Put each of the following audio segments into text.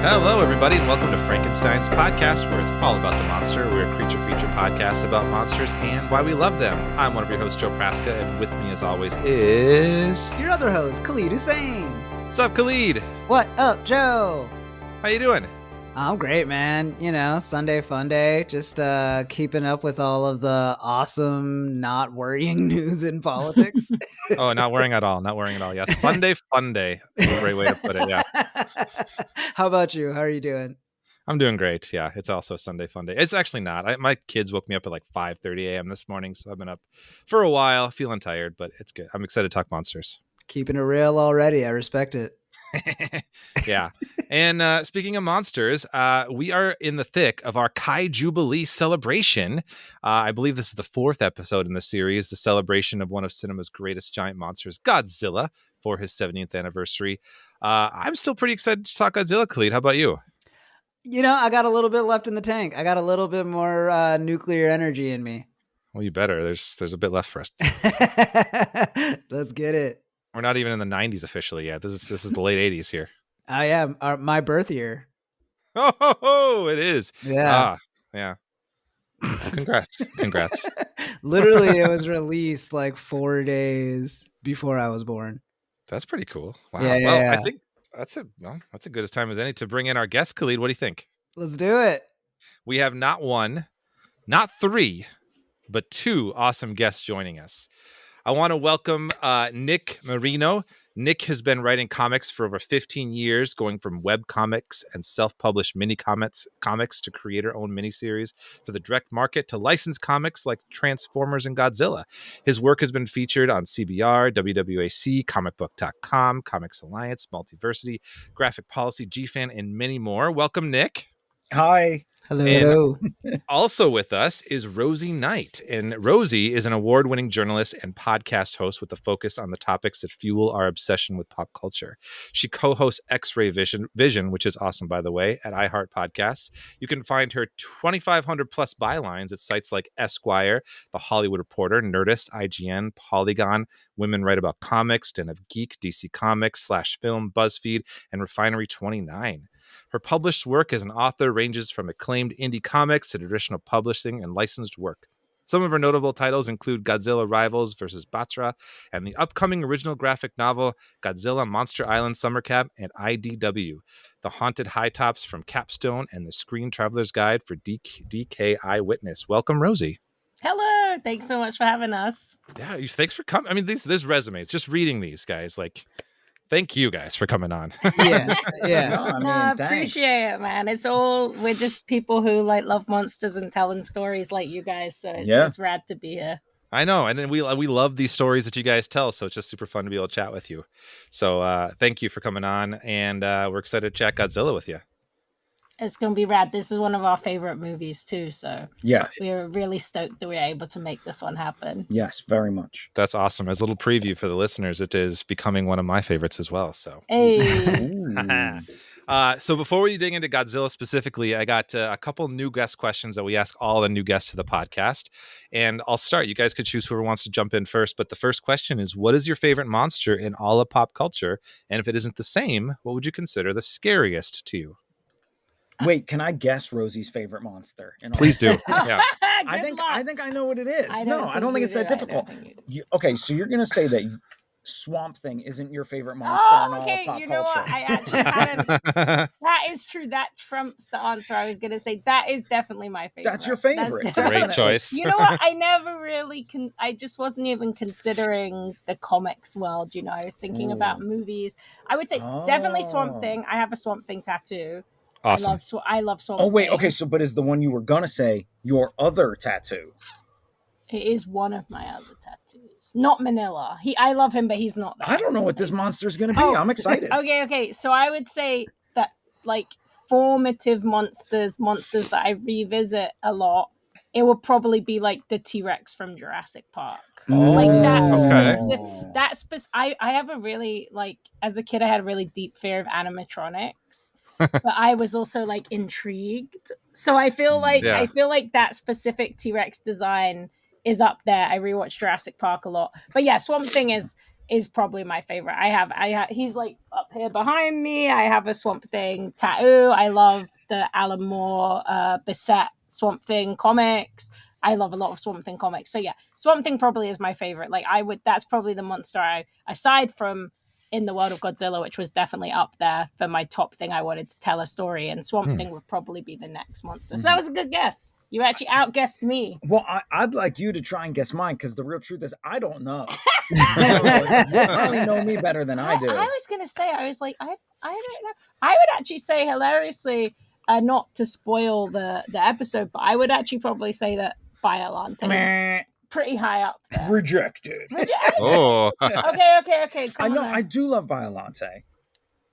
Hello, everybody, and welcome to Frankenstein's podcast, where it's all about the monster. We're a creature feature podcast about monsters and why we love them. I'm one of your hosts, Joe Praska, and with me, as always, is your other host, Khalid Hussein. What's up, Khalid? What up, Joe? How you doing? I'm great, man. You know, Sunday fun day. Just keeping up with all of the awesome, not worrying news in politics. Oh, not worrying at all. Not worrying at all. Yeah, Sunday fun day. That's a great way to put it. Yeah. How about you? How are you doing? I'm doing great. Yeah, it's also Sunday fun day. It's actually not. My kids woke me up at like 5:30 a.m. this morning, so I've been up for a while, feeling tired, but it's good. I'm excited to talk monsters. Keeping it real already. I respect it. Yeah. And speaking of monsters, we are in the thick of our KAIJUBILEE celebration. I believe this is the fourth episode in the series, the celebration of one of cinema's greatest giant monsters, Godzilla, for his 70th anniversary. I'm still pretty excited to talk Godzilla, Khalid. How about you? You know, I got a little bit left in the tank. I got a little bit more nuclear energy in me. Well, you better. There's a bit left for us. Let's get it. We're not even in the 90s officially yet. This is the late 80s here. I am my birth year. Oh, it is. Yeah. Yeah. Well, congrats. Literally, it was released like 4 days before I was born. That's pretty cool. Wow. Yeah. I think that's a good as time as any to bring in our guest, Khalid. What do you think? Let's do it. We have not one, not three, but two awesome guests joining us. I want to welcome Nick Marino. Nick has been writing comics for over 15 years, going from web comics and self-published mini comics to creator-owned miniseries for the direct market to licensed comics like Transformers and Godzilla. His work has been featured on CBR, WWAC, comicbook.com, Comics Alliance, Multiversity, Graphic Policy, GFan, and many more. Welcome, Nick. Hi. Hello. And also with us is Rosie Knight. And Rosie is an award-winning journalist and podcast host with a focus on the topics that fuel our obsession with pop culture. She co-hosts X-Ray Vision, which is awesome, by the way, at iHeart Podcasts. You can find her 2,500 plus bylines at sites like Esquire, The Hollywood Reporter, Nerdist, IGN, Polygon, Women Write About Comics, Den of Geek, DC Comics, /Film, BuzzFeed, and Refinery 29. Her published work as an author ranges from acclaimed indie comics to traditional publishing and licensed work. Some of her notable titles include Godzilla Rivals vs. Batra and the upcoming original graphic novel Godzilla Monster Island Summer Camp and IDW, The Haunted High Tops from Capstone, and The Screen Traveler's Guide for DK Eyewitness. Welcome, Rosie. Hello. Thanks so much for having us. Yeah, thanks for coming. I mean, these resumes, just reading these guys, like... Thank you guys for coming on. Yeah. I appreciate it, man. We're just people who love monsters and telling stories like you guys. So it's rad to be here. I know. And then we love these stories that you guys tell. So it's just super fun to be able to chat with you. So thank you for coming on. And we're excited to chat Godzilla with you. It's going to be rad. This is one of our favorite movies too. So yeah, we're really stoked that we're able to make this one happen. Yes, very much. That's awesome. As a little preview for the listeners, it is becoming one of my favorites as well. So, hey. So before we dig into Godzilla specifically, I got a couple new guest questions that we ask all the new guests to the podcast. And I'll start. You guys could choose whoever wants to jump in first. But the first question is, what is your favorite monster in all of pop culture? And if it isn't the same, what would you consider the scariest to you? Wait, can I guess Rosie's favorite monster? Please do. Yeah. I think I know what it is. I don't think it's that difficult. Okay, so you're gonna say that Swamp Thing isn't your favorite monster in all of pop you know culture. what? I actually that is true. That trumps the answer I was gonna say. That is definitely my favorite. That's your favorite. Great choice. You know what? I never really I just wasn't even considering the comics world. You know, I was thinking about movies. I would say definitely Swamp Thing. I have a Swamp Thing tattoo. Awesome. I love Swamp Oh, wait. Thing. Okay. So, but is the one you were going to say your other tattoo? It is one of my other tattoos. Not Manila. I love him, but he's not that. I don't know what this monster is going to be. I'm excited. Okay. So I would say that formative monsters that I revisit a lot, it would probably be like the T-Rex from Jurassic Park. I have a really, as a kid, I had a really deep fear of animatronics. But I was also intrigued. So I feel like that specific T-Rex design is up there. I rewatched Jurassic Park a lot. But yeah, Swamp Thing is is probably my favorite. I have he's like up here behind me. I have a Swamp Thing tattoo. I love the Alan Moore Bissett Swamp Thing comics. I love a lot of Swamp Thing comics. So yeah, Swamp Thing probably is my favorite. Like that's probably the monster aside from In the World of Godzilla, which was definitely up there for my top thing I wanted to tell a story, and Swamp Thing would probably be the next monster. So that was a good guess. You actually outguessed me. Well, I'd like you to try and guess mine, because the real truth is I don't know. You probably know me better than I do. I was going to say, I was like, I don't know. I would actually say, hilariously, not to spoil the episode, but I would actually probably say that Biollante is pretty high up there. Rejected. Oh. Okay. I know, I do love Biollante,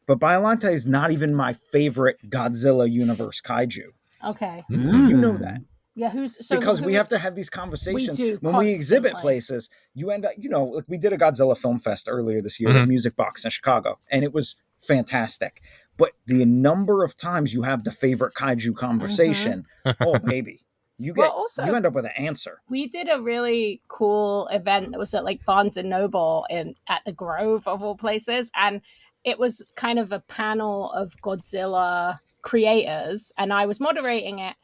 but Biollante is not even my favorite Godzilla universe kaiju. Okay. You know that. Yeah, because we have to have these conversations when we exhibit places. You end up, like we did a Godzilla Film Fest earlier this year at Music Box in Chicago, and it was fantastic. But the number of times you have the favorite kaiju conversation, oh baby, you end up with an answer. We did a really cool event that was at like Barnes and Noble at the Grove of all places, and it was kind of a panel of Godzilla creators, and I was moderating it,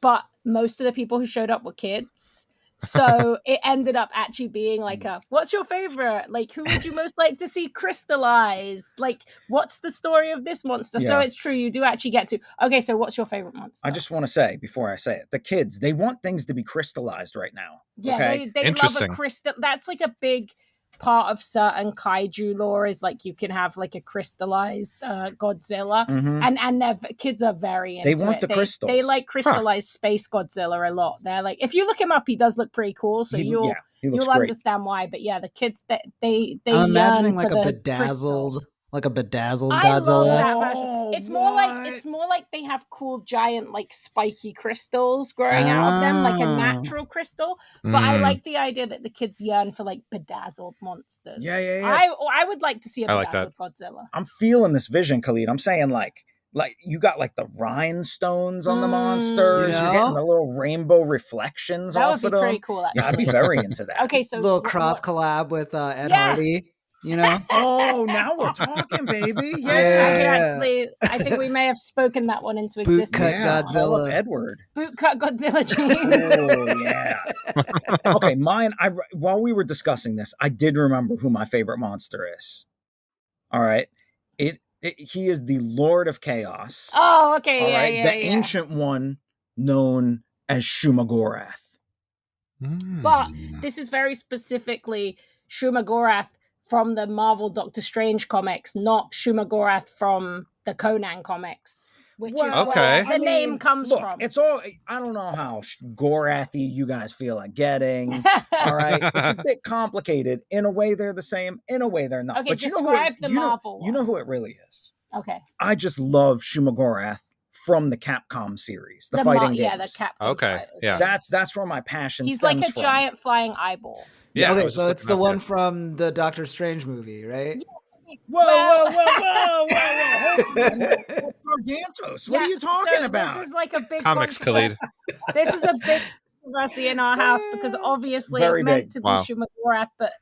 but most of the people who showed up were kids, so it ended up actually being like what's your favorite, like who would you most like to see crystallize, like what's the story of this monster? So it's true, you do actually get to so what's your favorite monster? I just want to say before I say it, the kids, they want things to be crystallized right now. They love a crystal. That's like a big part of certain kaiju lore, is like you can have like a crystallized Godzilla, and their kids are very into they want the crystals. They like crystallized space Godzilla a lot. They're like, if you look him up, he does look pretty cool, so you'll understand why. But yeah, the kids they I'm imagining like a bedazzled Godzilla. I love that version. It's more like they have cool giant like spiky crystals growing out of them, like a natural crystal. But I like the idea that the kids yearn for like bedazzled monsters. Yeah. I would like to see a bedazzled Godzilla. I'm feeling this vision, Khalid. I'm saying like you got like the rhinestones on the monsters. You're getting the little rainbow reflections off of them. That would be pretty cool, actually. Yeah, I'd be very into that. Okay, so little cross collab with Ed Hardy. Oh, now we're talking, baby. Yeah. I think we may have spoken that one into existence. Bootcut Godzilla. Edward. Bootcut Godzilla Oh, yeah. Okay, mine, while we were discussing this, I did remember who my favorite monster is. All right. He is the Lord of Chaos. Oh, okay. All right? The ancient one known as Shumagorath. But this is very specifically Shumagorath from the Marvel Doctor Strange comics, not Shumagorath from the Conan comics, which is where the name comes from. It's all, I don't know how Gorathy you guys feel like getting. All right. It's a bit complicated. In a way, they're the same. In a way, they're not. Okay, but describe the Marvel one. You know who it really is. Okay. I just love Shumagorath from the Capcom series, the fighting games. Yeah, the Capcom. Okay, yeah. That's where my passion He's stems like a giant flying eyeball. Yeah. Okay, so it's the one from the Doctor Strange movie, right? Whoa. Gargantos. What are you talking about? This is like a big comics, Khalid. This is a big controversy in our house because obviously it's meant to be Shumagorath, but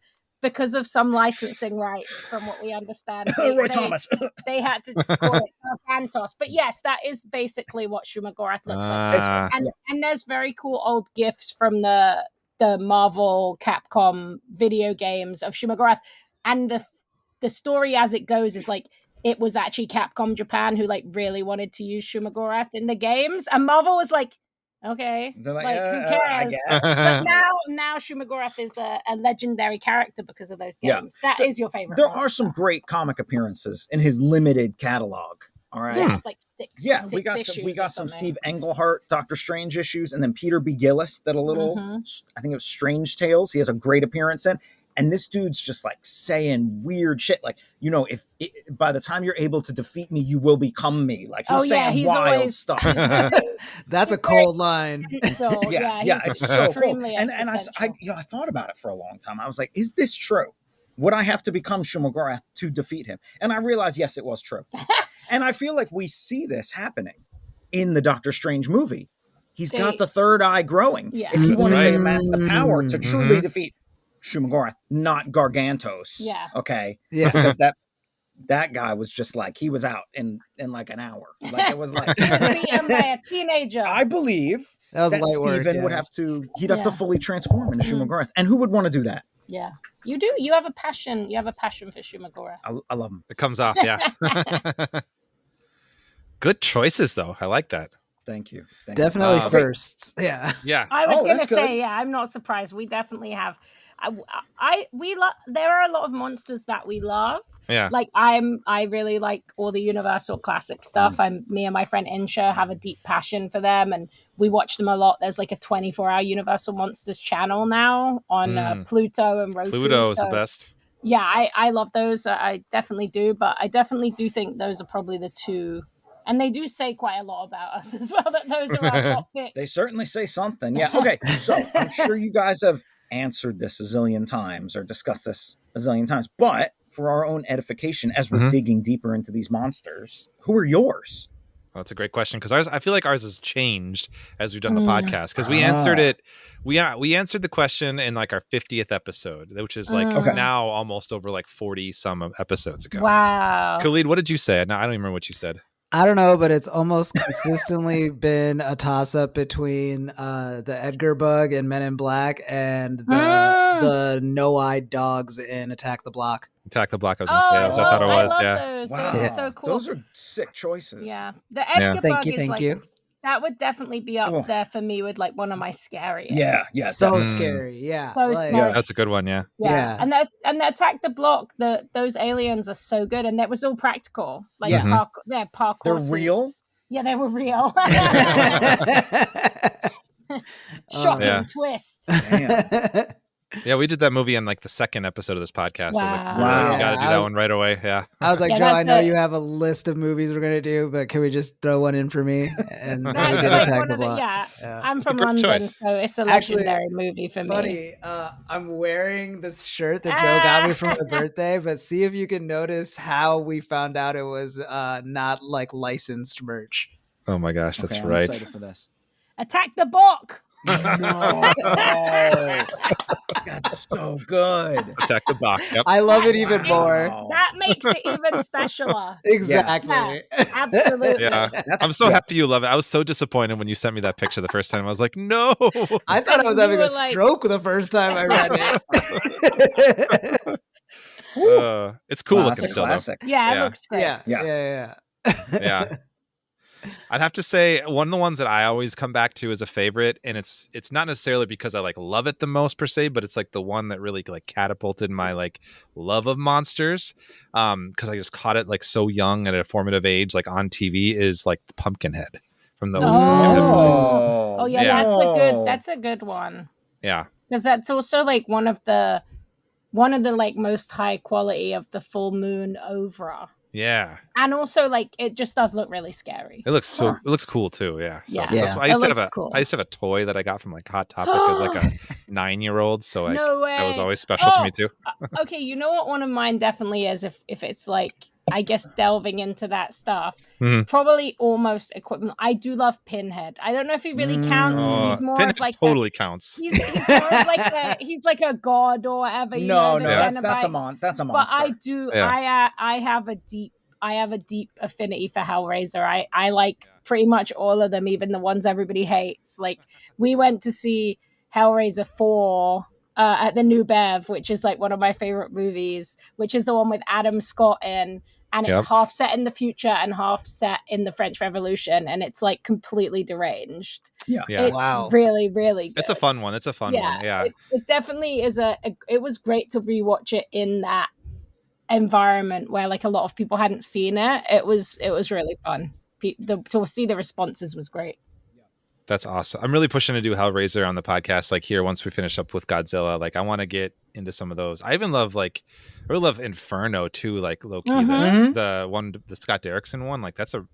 because of some licensing rights, from what we understand, they had to call it Gargantos. But yes, that is basically what Shumagorath looks like. And there's very cool old GIFs from the Marvel Capcom video games of Shumagorath, and the story as it goes is like it was actually Capcom Japan who like really wanted to use Shumagorath in the games, and Marvel was like, okay, they're like who cares? But now Shumagorath is a legendary character because of those games. That is your favorite. There are some great comic appearences in his limited catalog. All right. Yeah, like six. Yeah, we got some Steve Englehart Doctor Strange issues, and then Peter B. Gillis did a little, I think it was Strange Tales. He has a great appearance in. And this dude's just like saying weird shit. Like, if by the time you're able to defeat me, you will become me. Like he's saying wild stuff. That's a cold line. It's so cool. And I thought about it for a long time. I was like, is this true? Would I have to become Shumagorath to defeat him? And I realized, yes, it was true. And I feel like we see this happening in the Doctor Strange movie. He's got the third eye growing. Yeah. If he wanted to amass the power to truly defeat Shumagorath, not Gargantos. Yeah. Okay. Yeah. Because that guy was just like, he was out in like an hour. Like it was like beaten by a teenager. I believe that Steven would have to fully transform into Shumagorath. And who would want to do that? Yeah. You do. You have a passion. You have a passion for Shumagorath. I love him. It comes off, yeah. Good choices, though. I like that. Thank you. Definitely firsts. Yeah. Yeah. I was going to say, yeah, I'm not surprised. We definitely have. There are a lot of monsters that we love. Yeah. Like I really like all the Universal classic stuff. Me and my friend Insha have a deep passion for them, and we watch them a lot. There's like a 24-hour Universal Monsters channel now on Pluto and Roku. Pluto is the best. Yeah, I love those. I definitely do, but I definitely do think those are probably the two. And they do say quite a lot about us as well, that those are our top picks. They certainly say something. Yeah. Okay. So I'm sure you guys have answered this a zillion times or discussed this a zillion times, but for our own edification, as we're digging deeper into these monsters, who are yours? Well, that's a great question, because I feel like ours has changed as we've done the podcast, because we answered it. We answered the question in like our 50th episode, which is like now almost over like 40 some episodes ago. Wow. Khalid, what did you say? No, I don't even remember what you said. I don't know, but it's almost consistently been a toss-up between the Edgar bug in Men in Black and the no-eyed dogs in Attack the Block. Attack the Block, I was going to say. I thought it was. I love yeah. those. Wow. Those are so cool. Those are sick choices. Yeah. The Edgar bug is Thank you. That would definitely be up there for me with like one of my scariest. Yeah. So scary. Yeah. So scary. That's a good one, yeah. Yeah. And the Attack the Block, those aliens are so good, and that was all practical. Like parkour. They're real? Yeah, they were real. Shocking twist. Damn. Yeah, we did that movie in like the second episode of this podcast. Wow. I was like, we got to do that one right away. Yeah. I was like, Joe, I know you have a list of movies we're going to do, but can we just throw one in for me? And we did Attack the Block. I'm from London, so it's a legendary movie for me. Buddy, I'm wearing this shirt that Joe got me for my birthday, but see if you can notice how we found out it was not like licensed merch. Oh my gosh, that's I'm right. excited for this. Attack the Block. No. That's so good. Attack the Block. Yep. I love it even more. That makes it even specialer. Exactly. Yeah, absolutely. Yeah. I'm so happy you love it. I was so disappointed when you sent me that picture the first time. I was like, no. I thought I was having a stroke the first time I read it. It's cool looking still, classic. though. Yeah, it looks great. Yeah. I'd have to say one of the ones that I always come back to as a favorite, and it's not necessarily because I like love it the most per se, but it's like the one that really like catapulted my like love of monsters, because I just caught it like so young at a formative age, like on TV, is like the Pumpkinhead from the that's a good one. Yeah, because that's also like one of the like most high quality of the full moon oeuvre. Yeah, and also like it just does look really scary. It looks it looks cool too. Yeah, so that's why I used to have a toy that I got from like Hot Topic as like a 9-year-old. So like that was always special to me too. Okay, you know what one of mine definitely is, if it's like, I guess, delving into that stuff, probably almost equivalent. I do love Pinhead. I don't know if he really counts, because he's more Pinhead of like totally counts. He's more of like he's like a god or whatever. That's a monster. But I do. Yeah. I have a deep affinity for Hellraiser. I like pretty much all of them, even the ones everybody hates. Like, we went to see Hellraiser 4 at the New Bev, which is like one of my favorite movies, which is the one with Adam Scott in, and it's half set in the future and half set in the French Revolution, and it's like completely deranged. It's really, really good. It's a fun one. Yeah, it definitely is it was great to rewatch it in that environment where like a lot of people hadn't seen it. It was really fun. To see the responses was great. That's awesome. I'm really pushing to do Hellraiser on the podcast, like here, once we finish up with Godzilla. Like, I want to get into some of those. I even love I really love Inferno too, like low key, the one, the Scott Derrickson one. Like, that's a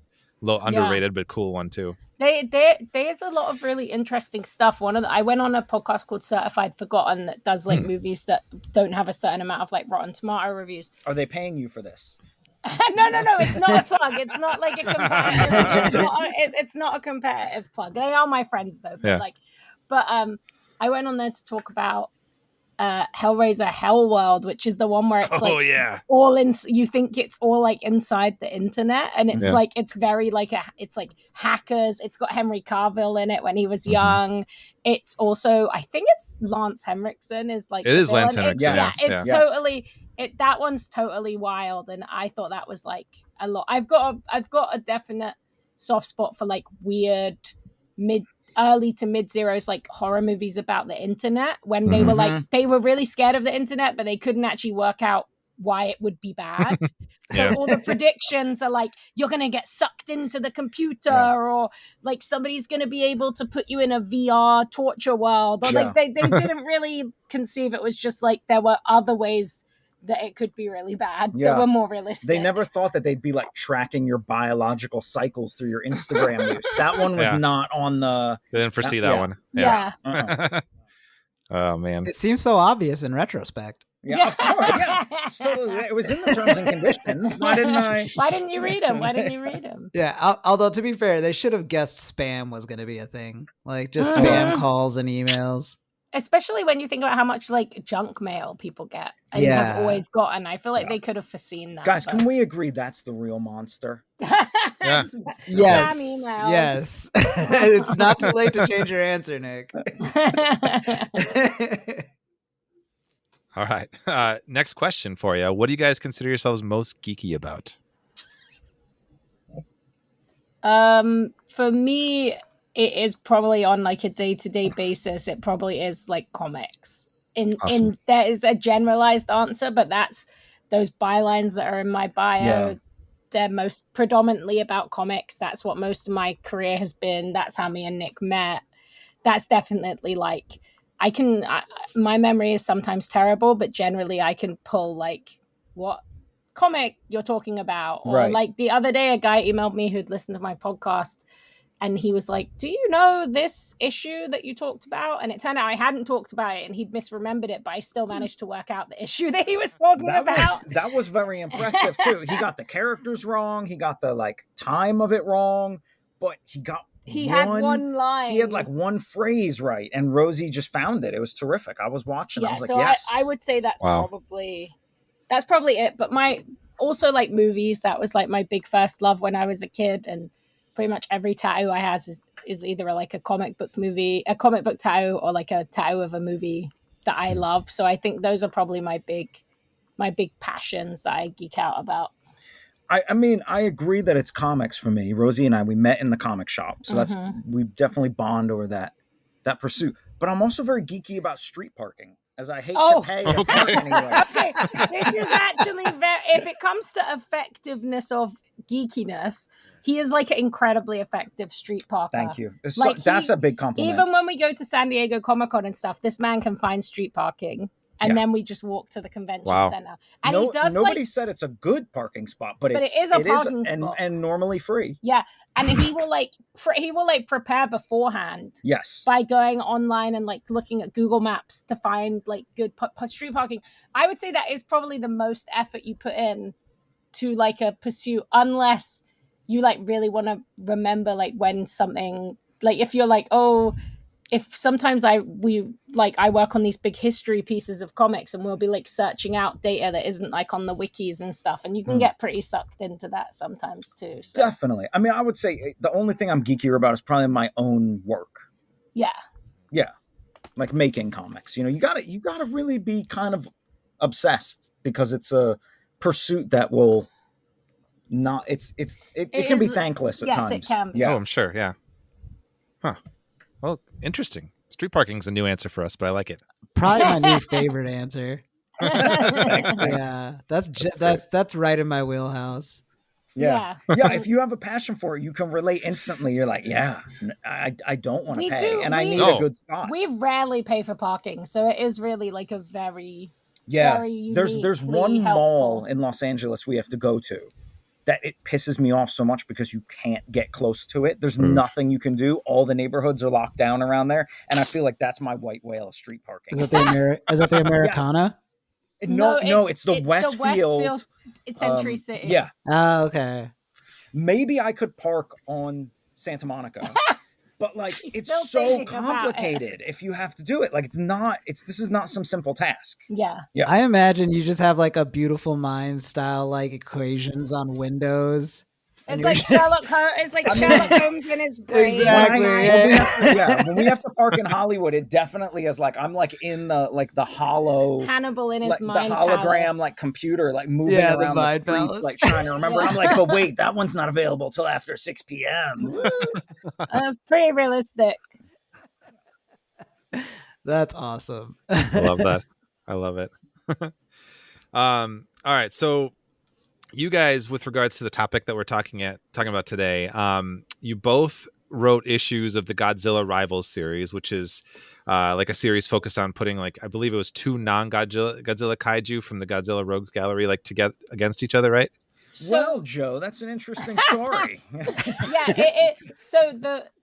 low underrated but cool one too. There's a lot of really interesting stuff. I went on a podcast called Certified Forgotten that does like movies that don't have a certain amount of like Rotten Tomato reviews. Are they paying you for this? No, it's not a plug. It's not like a competitive. It's not a competitive plug. They are my friends though. But I went on there to talk about Hellraiser Hell World, which is the one where it's all in, you think it's all like inside the internet, and it's like it's very like it's like hackers. It's got Henry Cavill in it when he was young. It's also, I think it's Lance Henriksen is like, it is Lance Henriksen. It's totally that one's totally wild, and I thought that was like a lot. I've got a definite soft spot for like weird early to mid zeros like horror movies about the internet, when they were like, they were really scared of the internet, but they couldn't actually work out why it would be bad. So all the predictions are like, you're gonna get sucked into the computer, or like somebody's gonna be able to put you in a VR torture world, or like they didn't really conceive it was just like there were other ways that it could be really bad that were more realistic. They never thought that they'd be like tracking your biological cycles through your Instagram use. That one was not on the... They didn't foresee that one. Oh, man. It seems so obvious in retrospect. Yeah, of course. Yeah. Totally, it was in the terms and conditions. Why didn't you read them? Yeah, although to be fair, they should have guessed spam was going to be a thing. Like just spam calls and emails. Especially when you think about how much like junk mail people get and have always gotten. I feel like they could have foreseen that. Guys, can we agree that's the real monster? Yes. It's not too late to change your answer, Nick. All right. Next question for you. What do you guys consider yourselves most geeky about? For me, it is probably on like a day-to-day basis. It probably is like comics. In there is a generalized answer, but that's those bylines that are in my bio. Yeah. They're most predominantly about comics. That's what most of my career has been. That's how me and Nick met. That's definitely like, my memory is sometimes terrible, but generally I can pull like what comic you're talking about. Or like the other day, a guy emailed me who'd listened to my podcast, and he was like, do you know this issue that you talked about? And it turned out I hadn't talked about it, and he'd misremembered it, but I still managed to work out the issue that he was talking about. That was very impressive too. He got the characters wrong. He got the like time of it wrong, but he had one line. He had like one phrase right, and Rosie just found it. It was terrific. I was watching. I was like, yes. I would say that's probably it. But also like movies, that was like my big first love when I was a kid, and pretty much every tattoo I have is either like a comic book tattoo, or like a tattoo of a movie that I love. So I think those are probably my big passions that I geek out about. I mean, I agree that it's comics for me. Rosie and we met in the comic shop. So we definitely bond over that pursuit. But I'm also very geeky about street parking, as I hate to pay to park anywhere. Okay, this is actually if it comes to effectiveness of geekiness, he is like an incredibly effective street parker. Thank you. That's a big compliment. Even when we go to San Diego Comic-Con and stuff, this man can find street parking. And then we just walk to the convention center. And nobody said it's a good parking spot, but it is a parking spot. And normally free. Yeah. And he will prepare beforehand. Yes. By going online and like looking at Google Maps to find like good street parking. I would say that is probably the most effort you put in to like a pursuit, unless you like really want to remember like when something, like if you're like, if sometimes I work on these big history pieces of comics, and we'll be like searching out data that isn't like on the wikis and stuff, and you can get pretty sucked into that sometimes too. So. Definitely. I mean, I would say the only thing I'm geekier about is probably my own work. Yeah. Yeah. Like making comics. You know, you gotta really be kind of obsessed, because it's a pursuit that will not. It can be thankless at times. Yes, it can be. Yeah. Oh, I'm sure. Yeah. Huh. Well, interesting. Street parking's a new answer for us, but I like it. Probably my new favorite answer. Thanks. Yeah, that's right in my wheelhouse. Yeah. If you have a passion for it, you can relate instantly. You're like, I don't want to pay, and I need a good spot. We rarely pay for parking, so it is really like a very There's one mall in Los Angeles we have to go to that it pisses me off so much, because you can't get close to it. There's nothing you can do. All the neighborhoods are locked down around there. And I feel like that's my white whale of street parking. Is that the Americana? No, it's the Westfield. It's Century City. Yeah. Oh, okay. Maybe I could park on Santa Monica. But like, it's so complicated if you have to do it. Like, this is not some simple task. Yeah. I imagine you just have like a Beautiful Mind style like equations on Windows. It's like Sherlock Holmes in his brain. Exactly. When we have to park in Hollywood, it definitely is like I'm like in the hollow Hannibal in his mind the hologram palace. like computer like moving around the street, palace. like trying to remember. I'm like, but wait, that one's not available till after 6 p.m. That's pretty realistic. That's awesome. I love that. I love it. All right, so you guys, with regards to the topic that we're talking about today, you both wrote issues of the Godzilla Rivals series, which is like a series focused on putting, like, I believe it was 2 non-Godzilla kaiju from the Godzilla Rogues Gallery like together against each other, right? Well, Joe, that's an interesting story.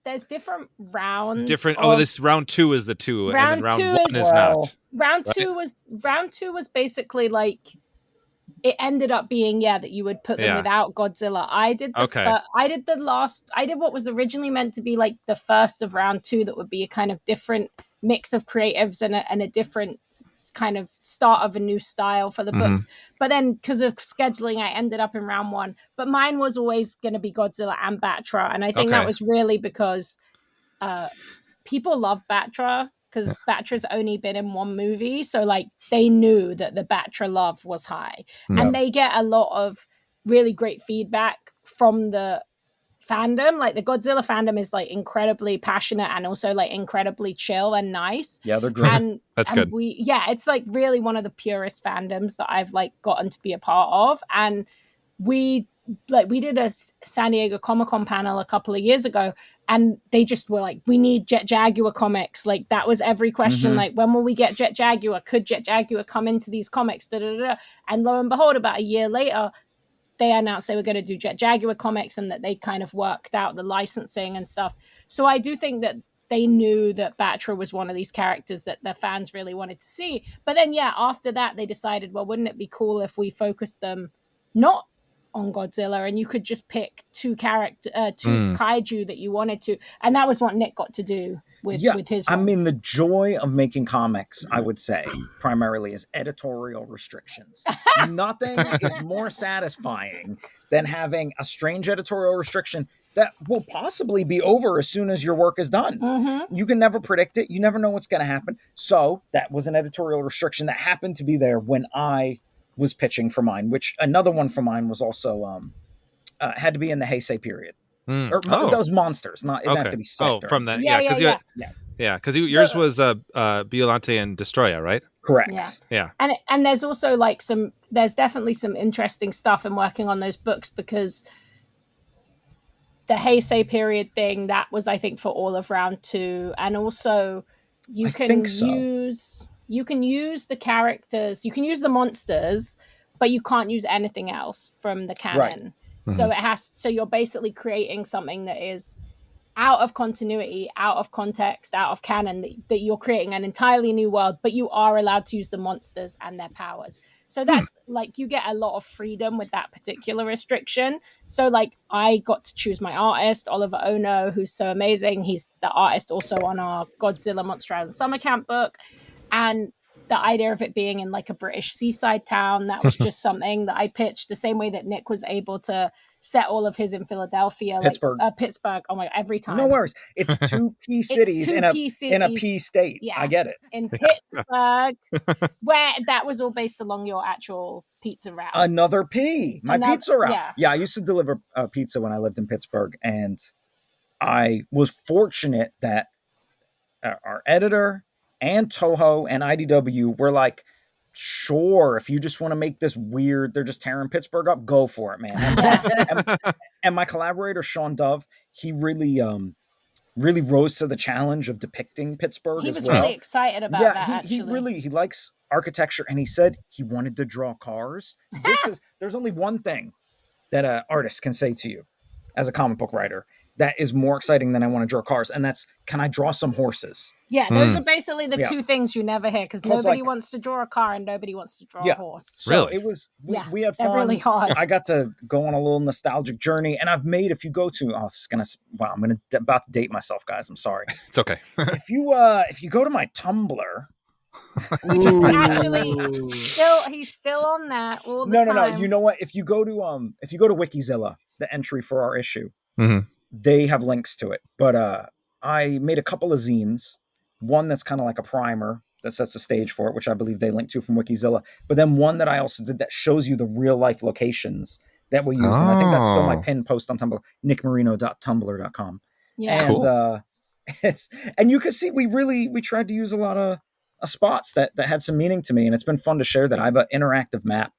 There's different rounds. This round 2 is the 2, and then round 1 is not. Round 2 was basically like, it ended up being that you would put them without Godzilla. I did what was originally meant to be like the first of round 2, that would be a kind of different mix of creatives and a different kind of start of a new style for the books. But then because of scheduling, I ended up in round 1. But mine was always going to be Godzilla and Batra, and I think that was really because people love Batra. Because Batra's only been in 1 movie, so like they knew that the Batra love was high, and they get a lot of really great feedback from the fandom. Like the Godzilla fandom is like incredibly passionate and also like incredibly chill and nice. Yeah, they're great. That's good. It's like really one of the purest fandoms that I've like gotten to be a part of, and we did a San Diego Comic-Con panel a couple of years ago, and they just were like, we need Jet Jaguar comics. Like that was every question. Like, when will we get Jet Jaguar? Could Jet Jaguar come into these comics? And lo and behold, about a year later, they announced they were going to do Jet Jaguar comics, and that they kind of worked out the licensing and stuff. So I do think that they knew that Batra was one of these characters that their fans really wanted to see. But then, after that, they decided, well, wouldn't it be cool if we focused them not on Godzilla, and you could just pick 2 kaiju that you wanted to, and that was what Nick got to do with his one. I mean, the joy of making comics, I would say, primarily is editorial restrictions. Nothing is more satisfying than having a strange editorial restriction that will possibly be over as soon as your work is done. You can never predict it. You never know what's going to happen. So that was an editorial restriction that happened to be there when I was pitching for mine, which another one for mine was also had to be in the Heisei period. Or those monsters, it didn't have to be set. From that, because yours was Biollante and Destroya, right? Correct. Yeah. And there's also like there's definitely some interesting stuff in working on those books, because the Heisei period thing, that was, I think, for all of round 2, and also you can use the characters, you can use the monsters, but you can't use anything else from the canon. Right. So you're basically creating something that is out of continuity, out of context, out of canon, that you're creating an entirely new world, but you are allowed to use the monsters and their powers. So that's like, you get a lot of freedom with that particular restriction. So like, I got to choose my artist, Oliver Ono, who's so amazing. He's the artist also on our Godzilla Monster Island Summer Camp book. And the idea of it being in like a British seaside town, that was just something that I pitched, the same way that Nick was able to set all of his in Philadelphia, Pittsburgh. Pittsburgh. Oh my God, every time. No worries. It's 2 P cities in a P state. Yeah. I get it. In Pittsburgh, where that was all based along your actual pizza route. Another P. Pizza route. Yeah, I used to deliver pizza when I lived in Pittsburgh, and I was fortunate that our editor and Toho and IDW were like, sure, if you just want to make this weird, they're just tearing Pittsburgh up, go for it, man. And my collaborator, Sean Dove, he really rose to the challenge of depicting Pittsburgh. He was really excited about that, he likes architecture, and he said he wanted to draw cars. There's only one thing that an artist can say to you as a comic book writer. that is more exciting than I want to draw cars. And that's, can I draw some horses? Yeah, those are basically the two things you never hear, because nobody wants to draw a car and nobody wants to draw a horse. So really? It was, we had fun. They're really hard. I got to go on a little nostalgic journey, and I've made, if you go to, I'm about to date myself, guys. I'm sorry. It's okay. If you go to my Tumblr, which is actually he's still on that all the time. No. You know what? If you go to Wikizilla, the entry for our issue, they have links to it. But I made a couple of zines. One that's kind of like a primer that sets the stage for it, which I believe they link to from Wikizilla. But then one that I also did that shows you the real life locations that we use. And I think that's still my pinned post on Tumblr, nickmarino.tumblr.com. Yeah. And cool. And you can see we tried to use a lot of spots that had some meaning to me. And it's been fun to share that. I have an interactive map,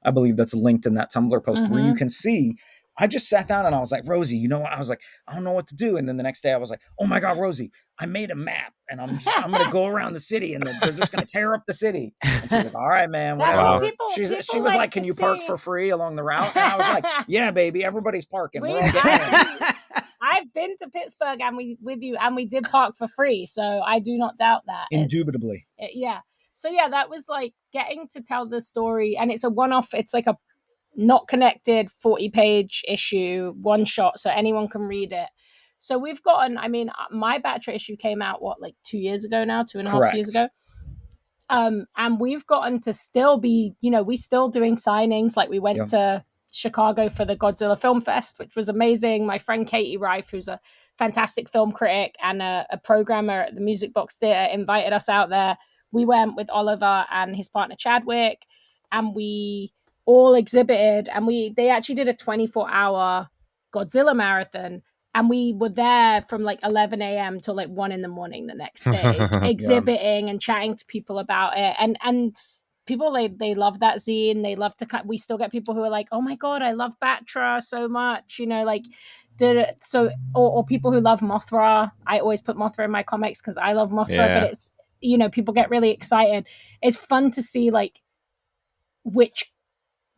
I believe, that's linked in that Tumblr post where you can see. I just sat down and I was like, Rosie, you know what? I was like, I don't know what to do. And then the next day I was like, oh my God, Rosie, I made a map and I'm going to go around the city and they're just going to tear up the city. And she's like, all right, man. Whatever. She was like, can you park for free along the route? And I was like, yeah, baby, everybody's parking. I've been to Pittsburgh and we did park for free. So I do not doubt that. Indubitably. So that was like getting to tell the story, and it's a one-off. It's like a not connected 40-page issue, one shot, so anyone can read it. So we've gotten, my Batra issue came out, 2 years ago now, 2.5 years ago. And we've gotten to still be, we still doing signings. Like we went to Chicago for the Godzilla Film Fest, which was amazing. My friend Katie Reif, who's a fantastic film critic and a programmer at the Music Box Theatre, invited us out there. We went with Oliver and his partner Chadwick, and we all exhibited, and they actually did a 24-hour Godzilla marathon, and we were there from 11 a.m. till 1 a.m. the next day, exhibiting and chatting to people about it. And people, they love that zine. They love to cut. We still get people who are like, oh my God, I love Batra so much, or people who love Mothra. I always put Mothra in my comics because I love Mothra, but it's, people get really excited. It's fun to see which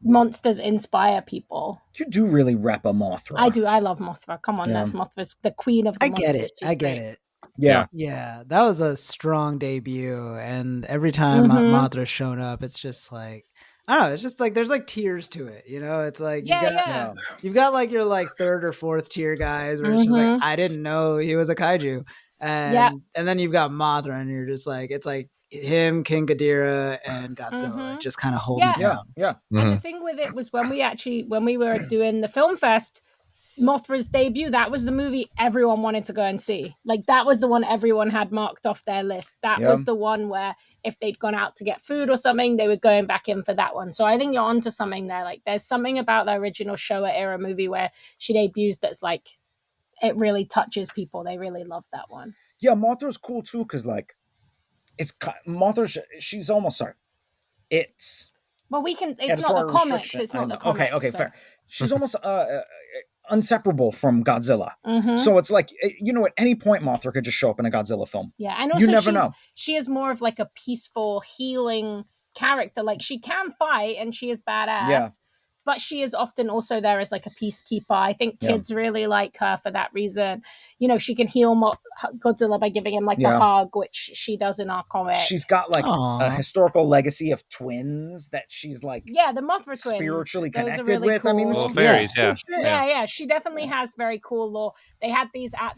monsters inspire people. You do really rep a Mothra. I do. I love Mothra. Come on, that's Mothra's the queen of the monsters. I get it. Yeah. That was a strong debut, and every time Mothra's shown up, it's just I don't know. It's just there's tears to it. It's you've got your third or fourth tier guys where it's just I didn't know he was a kaiju, and then you've got Mothra, and you're just it's him, King Ghidorah, and Godzilla just kind of holding it down. And the thing with it was when we were doing the film fest, Mothra's debut, that was the movie everyone wanted to go and see. That was the one everyone had marked off their list. That was the one where if they'd gone out to get food or something, they were going back in for that one. So I think you're onto something there. There's something about the original Showa era movie where she debuts that's it really touches people. They really love that one. Yeah, Mothra's cool too because it's Mothra. She's almost It's It's not the comics. It's not the comics. Okay, fair. She's almost inseparable from Godzilla. So it's at any point Mothra could just show up in a Godzilla film. Yeah, and also you never know. She is more of a peaceful, healing character. She can fight and she is badass. Yeah. But she is often also there as a peacekeeper. I think kids really like her for that reason. She can heal Godzilla by giving him a hug, which she does in our comic. She's got a historical legacy of twins that she's the Mothra twins spiritually connected really with. Cool. I mean, fairies, yeah. She definitely has very cool lore. They had these at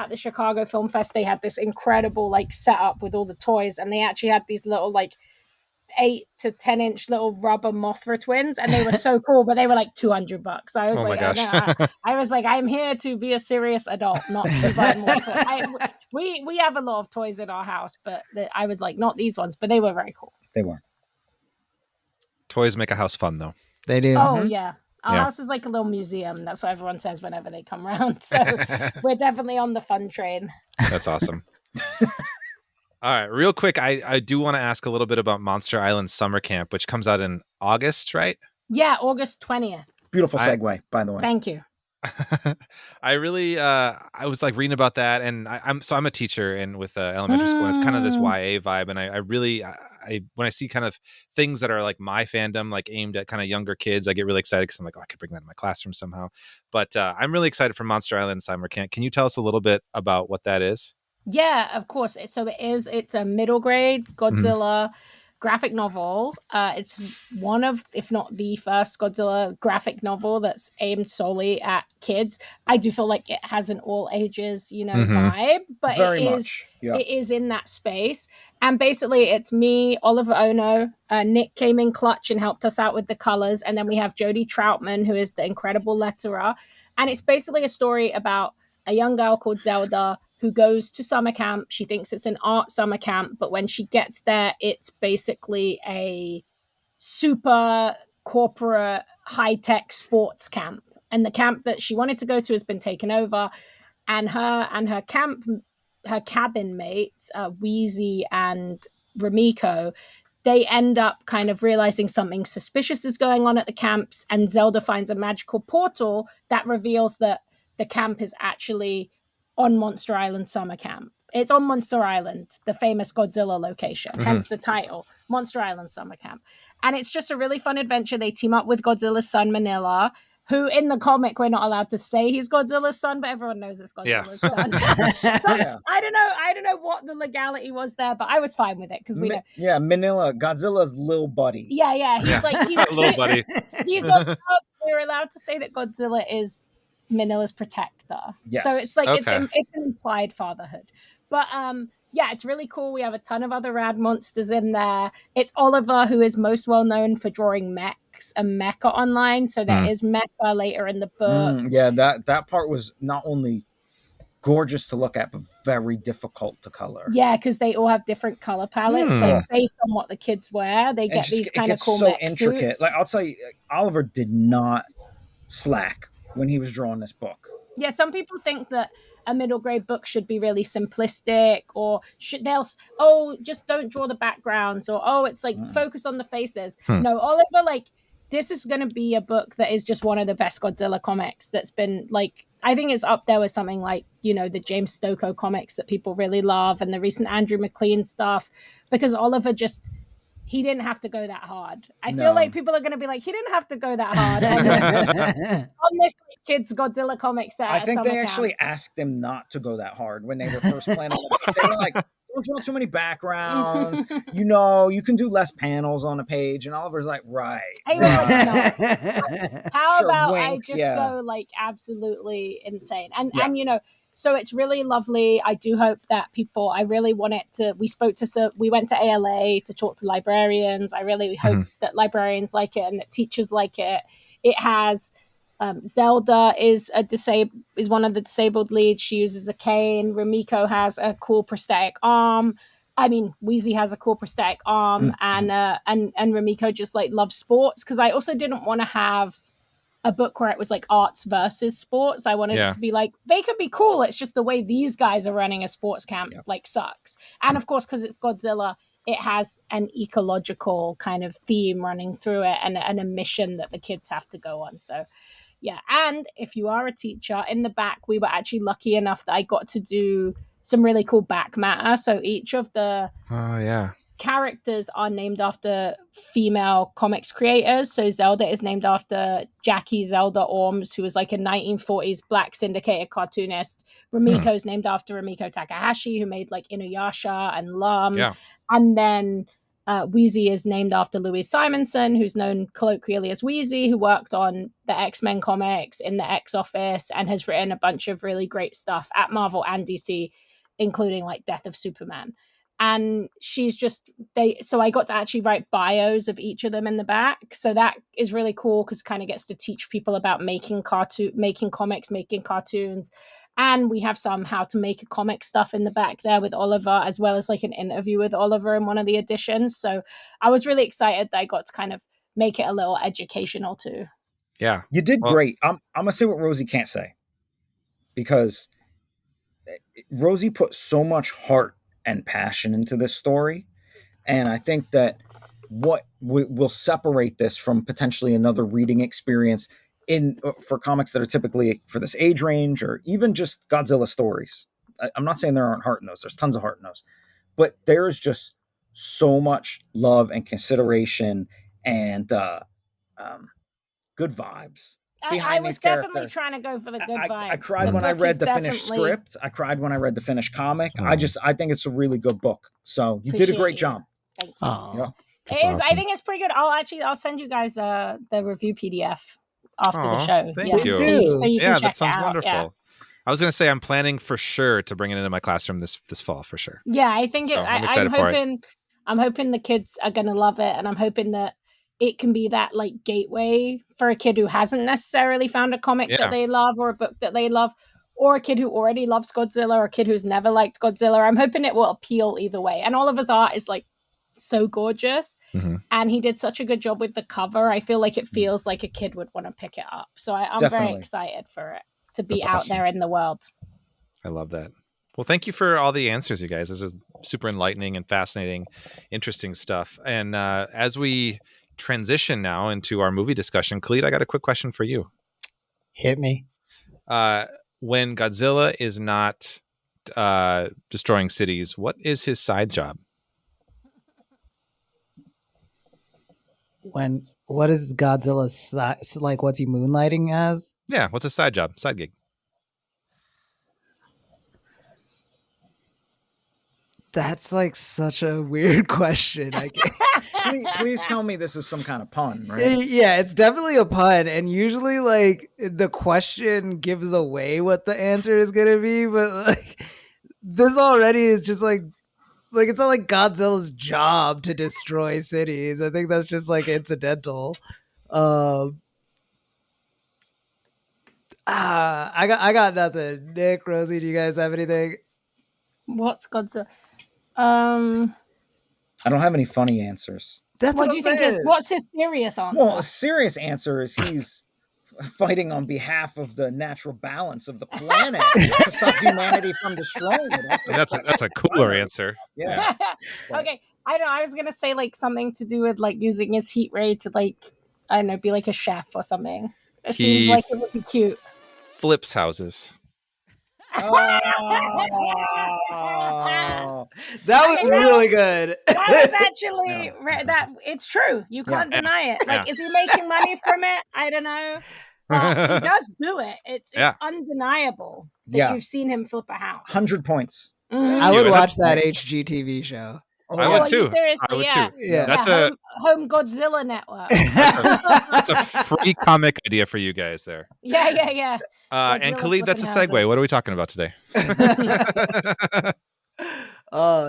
the Chicago Film Fest. They had this incredible setup with all the toys, and they actually had these little 8 to 10 inch little rubber Mothra twins, and they were so cool, but they were $200. I was I was I'm here to be a serious adult, not to buy more toys. We have a lot of toys in our house, but I was not these ones, but they were very cool. They were. Toys make a house fun though. They do. Oh yeah. Our house is a little museum. That's what everyone says whenever they come around. So we're definitely on the fun train. That's awesome. All right, real quick, I do want to ask a little bit about Monster Island Summer Camp, which comes out in August, right? Yeah, August 20th. Beautiful segue, by the way. Thank you. I really, I was reading about that, and I'm a teacher with elementary school, and it's kind of this YA vibe, and I when I see kind of things that are like my fandom, like aimed at kind of younger kids, I get really excited because I'm like, oh, I could bring that in my classroom somehow. But I'm really excited for Monster Island Summer Camp. Can you tell us a little bit about what that is? Yeah, of course. So it's a middle grade Godzilla graphic novel. It's one of, if not the first Godzilla graphic novel that's aimed solely at kids. I do feel like it has an all ages, vibe, but it is in that space. And basically it's me, Oliver Ono, Nick came in clutch and helped us out with the colors. And then we have Jodie Troutman, who is the incredible letterer. And it's basically a story about a young girl called Zelda who goes to summer camp. She thinks it's an art summer camp, but when she gets there, it's basically a super corporate high-tech sports camp. And the camp that she wanted to go to has been taken over. And her cabin mates, Wheezy and Rumiko, they end up kind of realizing something suspicious is going on at the camps. And Zelda finds a magical portal that reveals that the camp is actually on Monster Island Summer Camp. It's on Monster Island, the famous Godzilla location, hence the title, Monster Island Summer Camp. And it's just a really fun adventure. They team up with Godzilla's son, Manila, who in the comic, we're not allowed to say he's Godzilla's son, but everyone knows it's Godzilla's son. I don't know what the legality was there, but I was fine with it because we know. Yeah, Manila, Godzilla's little buddy. Yeah. He's like, he's little buddy. We're allowed to say that Godzilla is Manila's protector. Yes. So it's like it's an implied fatherhood. But it's really cool. We have a ton of other rad monsters in there. It's Oliver, who is most well known for drawing mechs and mecha online. So there is mecha later in the book. That part was not only gorgeous to look at, but very difficult to color. Yeah, because they all have different color palettes. Like based on what the kids wear, they get these kind of cool so mech intricate. suits. Like I'll tell you, Oliver did not slack when he was drawing this book. Yeah, some people think that a middle grade book should be really simplistic, or just don't draw the backgrounds, or it's like focus on the faces. No, Oliver, like, this is going to be a book that is just one of the best Godzilla comics that's been, like, I think it's up there with something like, the James Stokoe comics that people really love and the recent Andrew McLean stuff, because Oliver he didn't have to go that hard. I feel like people are going to be like, he didn't have to go that hard on this kids Godzilla comic set. I think they actually asked him not to go that hard when they were first planning. They were like, don't draw too many backgrounds. You can do less panels on a page. And Oliver's like, right. How about I just go like absolutely insane? And so it's really lovely. I do hope that I really want it to, we went to ALA to talk to librarians. I really hope that librarians like it and that teachers like it. It has, Zelda is one of the disabled leads. She uses a cane. Rumiko has a cool prosthetic arm. I mean, Wheezy has a cool prosthetic arm, and Rumiko just like loves sports. Because I also didn't want to have a book where it was like arts versus sports. I wanted it to be like, they could be cool. It's just the way these guys are running a sports camp like sucks. And of course, because it's Godzilla, it has an ecological kind of theme running through it and a mission that the kids have to go on. So yeah. And if you are a teacher, in the back, we were actually lucky enough that I got to do some really cool back matter. So each of the characters are named after female comics creators. So Zelda is named after Jackie Zelda Orms, who was like a 1940s black syndicated cartoonist. Rumiko is named after Rumiko Takahashi, who made like Inuyasha and Lum. And then Wheezy is named after Louise Simonson, who's known colloquially as Wheezy, who worked on the X-Men comics in the X Office and has written a bunch of really great stuff at Marvel and DC, including like Death of Superman. And she's so I got to actually write bios of each of them in the back. So that is really cool because it kind of gets to teach people about making comics, making cartoons. And we have some how to make a comic stuff in the back there with Oliver, as well as like an interview with Oliver in one of the editions. So I was really excited that I got to kind of make it a little educational too. Yeah. You did great. I'm going to say what Rosie can't say, because Rosie put so much heart and passion into this story. And I think that what will separate this from potentially another reading experience for comics that are typically for this age range, or even just Godzilla stories. I'm not saying there aren't heart in those. There's tons of heart in those. But there's just so much love and consideration and good vibes. I was definitely trying to go for the good vibes. I cried when I read the finished script. I cried when I read the finished comic. I think it's a really good book. So you did a great job. Thank you. Yeah. It is. Awesome. I think it's pretty good. I'll send you guys the review PDF after the show. Thank you. So you can check that sounds it out. Wonderful. Yeah. I was going to say I'm planning for sure to bring it into my classroom this fall for sure. Yeah, I think I'm hoping the kids are going to love it, and I'm hoping that it can be that like gateway for a kid who hasn't necessarily found a comic that they love or a book that they love, or a kid who already loves Godzilla or a kid who's never liked Godzilla. I'm hoping it will appeal either way. And Oliver's art is like so gorgeous, and he did such a good job with the cover. I feel like it feels like a kid would want to pick it up. So I'm very excited for it to be out there in the world. I love that. Well, thank you for all the answers, you guys. This is super enlightening and fascinating, interesting stuff. And as we transition now into our movie discussion, Khalid, I got a quick question for you. Hit me. When Godzilla is not destroying cities, what is his side job? What is Godzilla's like? What's he moonlighting as? Yeah, what's his side job, side gig? That's like such a weird question. I please tell me this is some kind of pun, right? Yeah, it's definitely a pun, and usually like the question gives away what the answer is gonna be, but like this already is just like it's not like Godzilla's job to destroy cities. I think that's just like incidental. I got nothing. Nick, Rosie, do you guys have anything? What's Godzilla? I don't have any funny answers. That's what do you think what's his serious answer? Well, a serious answer is he's fighting on behalf of the natural balance of the planet to stop humanity from destroying it. That's a cooler answer. Yeah. Okay. I was gonna say like something to do with like using his heat ray to like, I don't know, be like a chef or something. It seems like it would be cute. Flips houses. Oh, that was really good. That was actually that. It's true. You can't deny it. Like, is he making money from it? I don't know. But he does do it. It's undeniable that you've seen him flip a house. 100 points. I would watch that HGTV show. I would too. Seriously, I would too. Yeah. That's home Godzilla network. That's a free comic idea for you guys there. Yeah. And Khalid, that's a segue. What are we talking about today?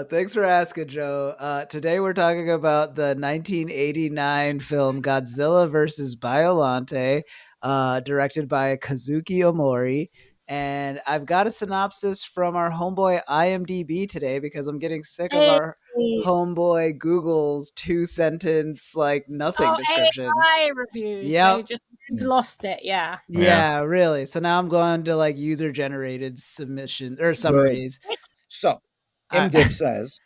Thanks for asking, Joe. Today we're talking about the 1989 film Godzilla vs. Biollante, directed by Kazuki Ōmori. And I've got a synopsis from our homeboy IMDb today because I'm getting sick of our homeboy Google's 2-sentence like nothing descriptions. AI reviews. Yeah, just lost it. Yeah, really. So now I'm going to like user generated submissions or summaries. So IMDb says.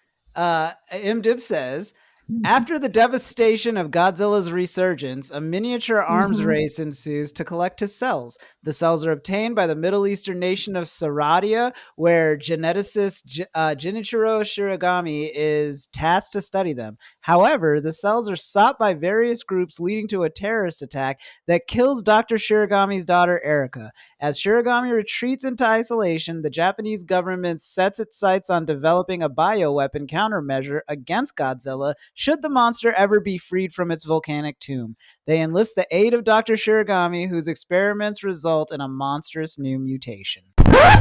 After the devastation of Godzilla's resurgence, a miniature arms race ensues to collect his cells. The cells are obtained by the Middle Eastern nation of Saradia, where geneticist Junichiro Shiragami is tasked to study them. However, the cells are sought by various groups, leading to a terrorist attack that kills Dr. Shiragami's daughter, Erika. As Shiragami retreats into isolation, the Japanese government sets its sights on developing a bioweapon countermeasure against Godzilla should the monster ever be freed from its volcanic tomb. They enlist the aid of Dr. Shiragami, whose experiments result in a monstrous new mutation. What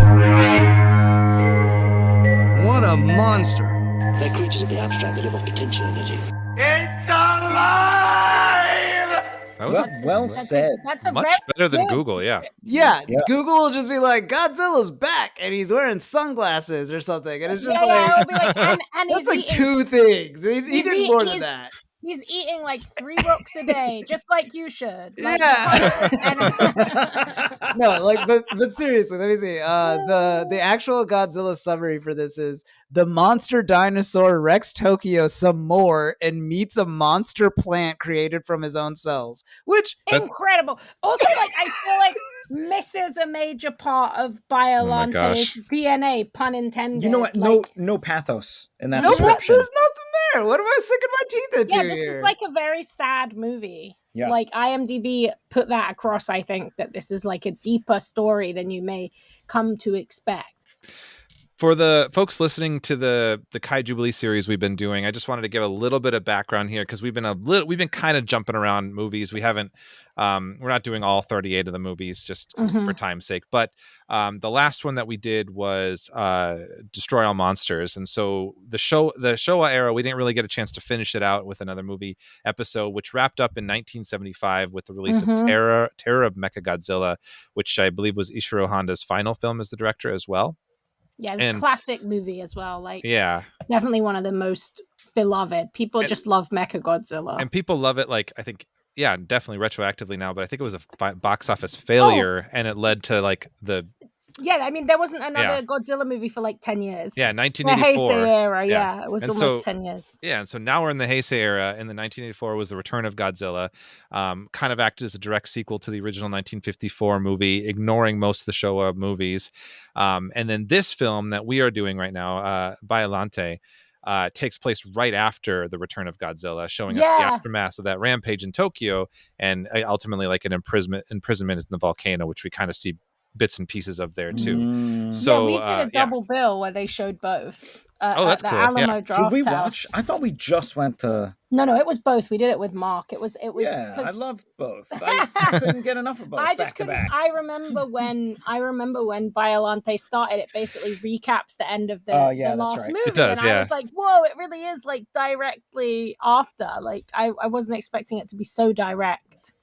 a monster! They're creatures of the abstract that live off potential energy. It's alive! That was well said. That's a much better than Google, yeah. Google will just be like, Godzilla's back, and he's wearing sunglasses or something. And it's just it'll be like, and that's like eating, 2 things. He did more than that. He's eating like 3 books a day, just like you should. Like, No, like, but seriously, let me see. The actual Godzilla summary for this is: the monster dinosaur wrecks Tokyo some more and meets a monster plant created from his own cells. Which incredible. Also, like, I feel like misses a major part of Biollante's DNA, pun intended. You know what? Like, no pathos in that description. description. There's nothing here? What am I sinking my teeth into Yeah, this here? is like a very sad movie. Yeah. Like IMDb put that across, I think, that this is like a deeper story than you may come to expect. For the folks listening to the KAIJUBILEE series we've been doing, I just wanted to give a little bit of background here because we've been kind of jumping around movies. We haven't we're not doing all 38 of the movies just for time's sake. But the last one that we did was Destroy All Monsters, and so the Showa era, we didn't really get a chance to finish it out with another movie episode, which wrapped up in 1975 with the release of Terror of Mechagodzilla, which I believe was Ishiro Honda's final film as the director as well. Yeah, it's a classic movie as well. Like, yeah, definitely one of the most beloved. People just love Mechagodzilla, and people love it. Like, I think, yeah, definitely retroactively now, but I think it was a box office failure, and it led to like the. Yeah, I mean, there wasn't another Godzilla movie for like 10 years. Yeah, 1984. The Heisei era, yeah, it was and almost 10 years. Yeah, and so now we're in the Heisei era, and the 1984 was the return of Godzilla, kind of acted as a direct sequel to the original 1954 movie, ignoring most of the Showa movies. And then this film that we are doing right now, Biollante, takes place right after the return of Godzilla, showing us the aftermath of that rampage in Tokyo, and ultimately like an imprisonment in the volcano, which we kind of see bits and pieces of there too. So we did a double bill where they showed both. That's the cool. Alamo Draft Did we House. watch? I thought we just went to. No, it was both. We did it with Mark. It was. Yeah, I loved both. I couldn't get enough of both. Back to back. I remember when Biollante started. It basically recaps the end of the last movie. It does, and I was like, whoa! It really is like directly after. Like I wasn't expecting it to be so direct.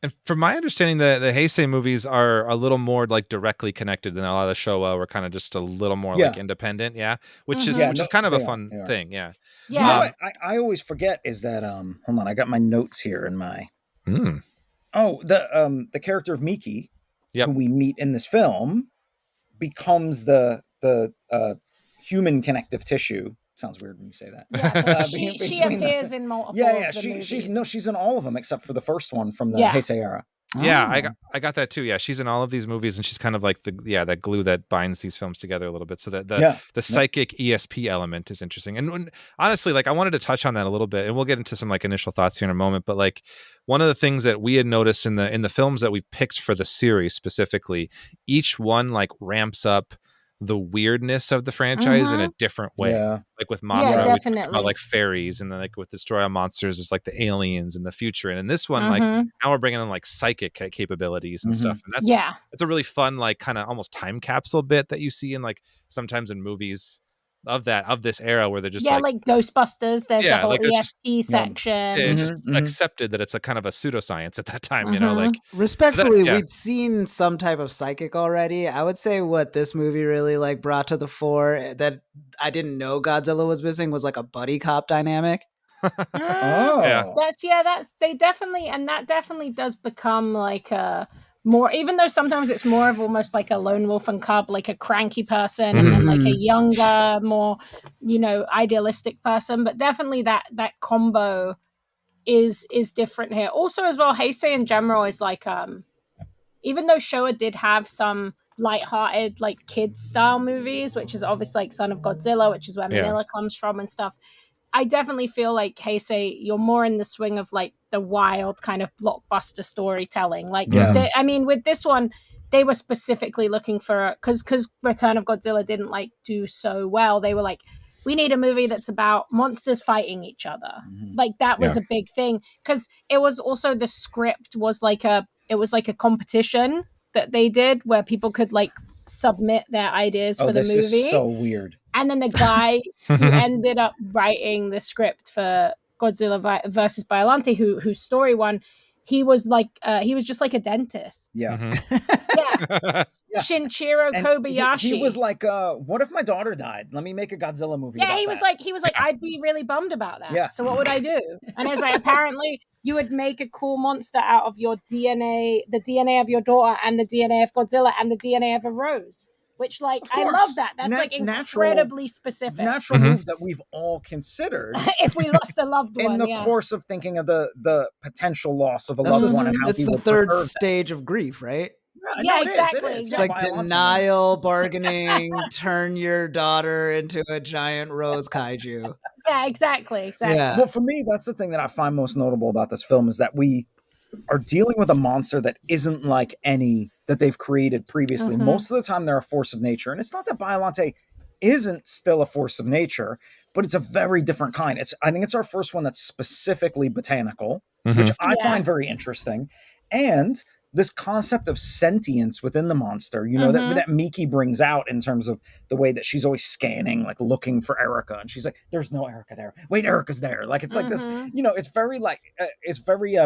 And from my understanding, the Heisei movies are a little more like directly connected than a lot of the Showa. Were kind of just a little more like independent, which is kind of a fun thing, yeah. You know what I always forget is that hold on, I got my notes here in my. The character of Miki, who we meet in this film, becomes the human connective tissue. Sounds weird when you say that. Yeah, she appears in multiple. She's in all of them except for the first one from the Heisei era. Yeah, I got that too. Yeah, she's in all of these movies, and she's kind of like that glue that binds these films together a little bit. So that the psychic ESP element is interesting. And honestly, like I wanted to touch on that a little bit, and we'll get into some like initial thoughts here in a moment. But like one of the things that we had noticed in the films that we picked for the series specifically, each one like ramps up the weirdness of the franchise in a different way. Like with Mothra, we talked about like fairies, and then like with Destroy All Monsters, it's like the aliens in the future. And in this one, like now we're bringing in like psychic capabilities and stuff. And that's a really fun, like kind of almost time capsule bit that you see in like sometimes in movies of this era where they're just like Ghostbusters. There's a whole like ESP section. It's just accepted that it's a kind of a pseudoscience at that time, you know, like respectfully, we'd seen some type of psychic already. I would say what this movie really like brought to the fore that I didn't know Godzilla was missing was like a buddy cop dynamic. That's they definitely, and that definitely does become like a more, even though sometimes it's more of almost like a lone wolf and cub, like a cranky person, and then like a younger, more, idealistic person. But definitely that combo is different here. Also, as well, Heisei in general is like, even though Showa did have some lighthearted, like kids style movies, which is obviously like Son of Godzilla, which is where Manila comes from and stuff. I definitely feel like Heisei, you're more in the swing of like the wild kind of blockbuster storytelling. Like, with this one, they were specifically looking for, because Return of Godzilla didn't like do so well. They were like, we need a movie that's about monsters fighting each other. Like that was a big thing, because it was also the script was like a competition that they did where people could like submit their ideas for the movie. This is so weird. And then the guy who ended up writing the script for Godzilla versus Biollante, whose story won, he was just like a dentist. Shinichiro Kobayashi. He was like, what if my daughter died? Let me make a Godzilla movie. Yeah, he was like, I'd be really bummed about that. Yeah. So what would I do? And it's like, apparently you would make a cool monster out of your DNA, the DNA of your daughter, and the DNA of Godzilla, and the DNA of a rose. Which, like, I love that. That's like incredibly specific. Natural move that we've all considered. If we lost a loved one, in the course of thinking of the potential loss of a loved one, and how it's the third stage of grief, right? Yeah, exactly. It's like denial, bargaining, turn your daughter into a giant rose kaiju. Yeah, exactly. Yeah. Well, for me, that's the thing that I find most notable about this film is that we are dealing with a monster that isn't like any that they've created previously. Most of the time, they're a force of nature. And it's not that Biollante isn't still a force of nature, but it's a very different kind. I think it's our first one that's specifically botanical, which I find very interesting. And this concept of sentience within the monster, you know, that Miki brings out in terms of the way that she's always scanning, like looking for Erica. And she's like, there's no Erica there. Wait, Erica's there. Like, it's like this, you know, it's very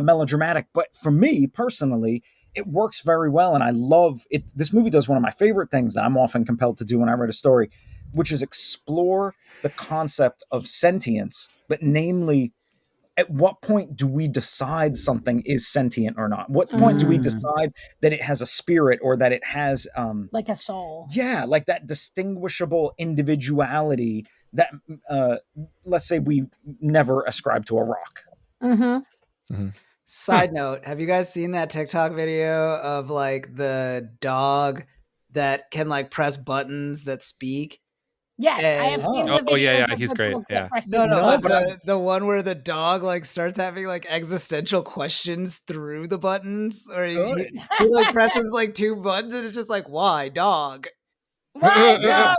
melodramatic. But for me personally, it works very well. And I love it. This movie does one of my favorite things that I'm often compelled to do when I write a story, which is explore the concept of sentience, but namely, at what point do we decide something is sentient or not? What point do we decide that it has a spirit or that it has like a soul? Yeah, like that distinguishable individuality that let's say we never ascribe to a rock. Side note, have you guys seen that TikTok video of like the dog that can like press buttons that speak? Yes, I have seen the videos. Oh, yeah, he's great. Yeah. No, but the one where the dog like starts having like existential questions through the buttons, or he like presses like 2 buttons and it's just like, why, dog? Why, dog?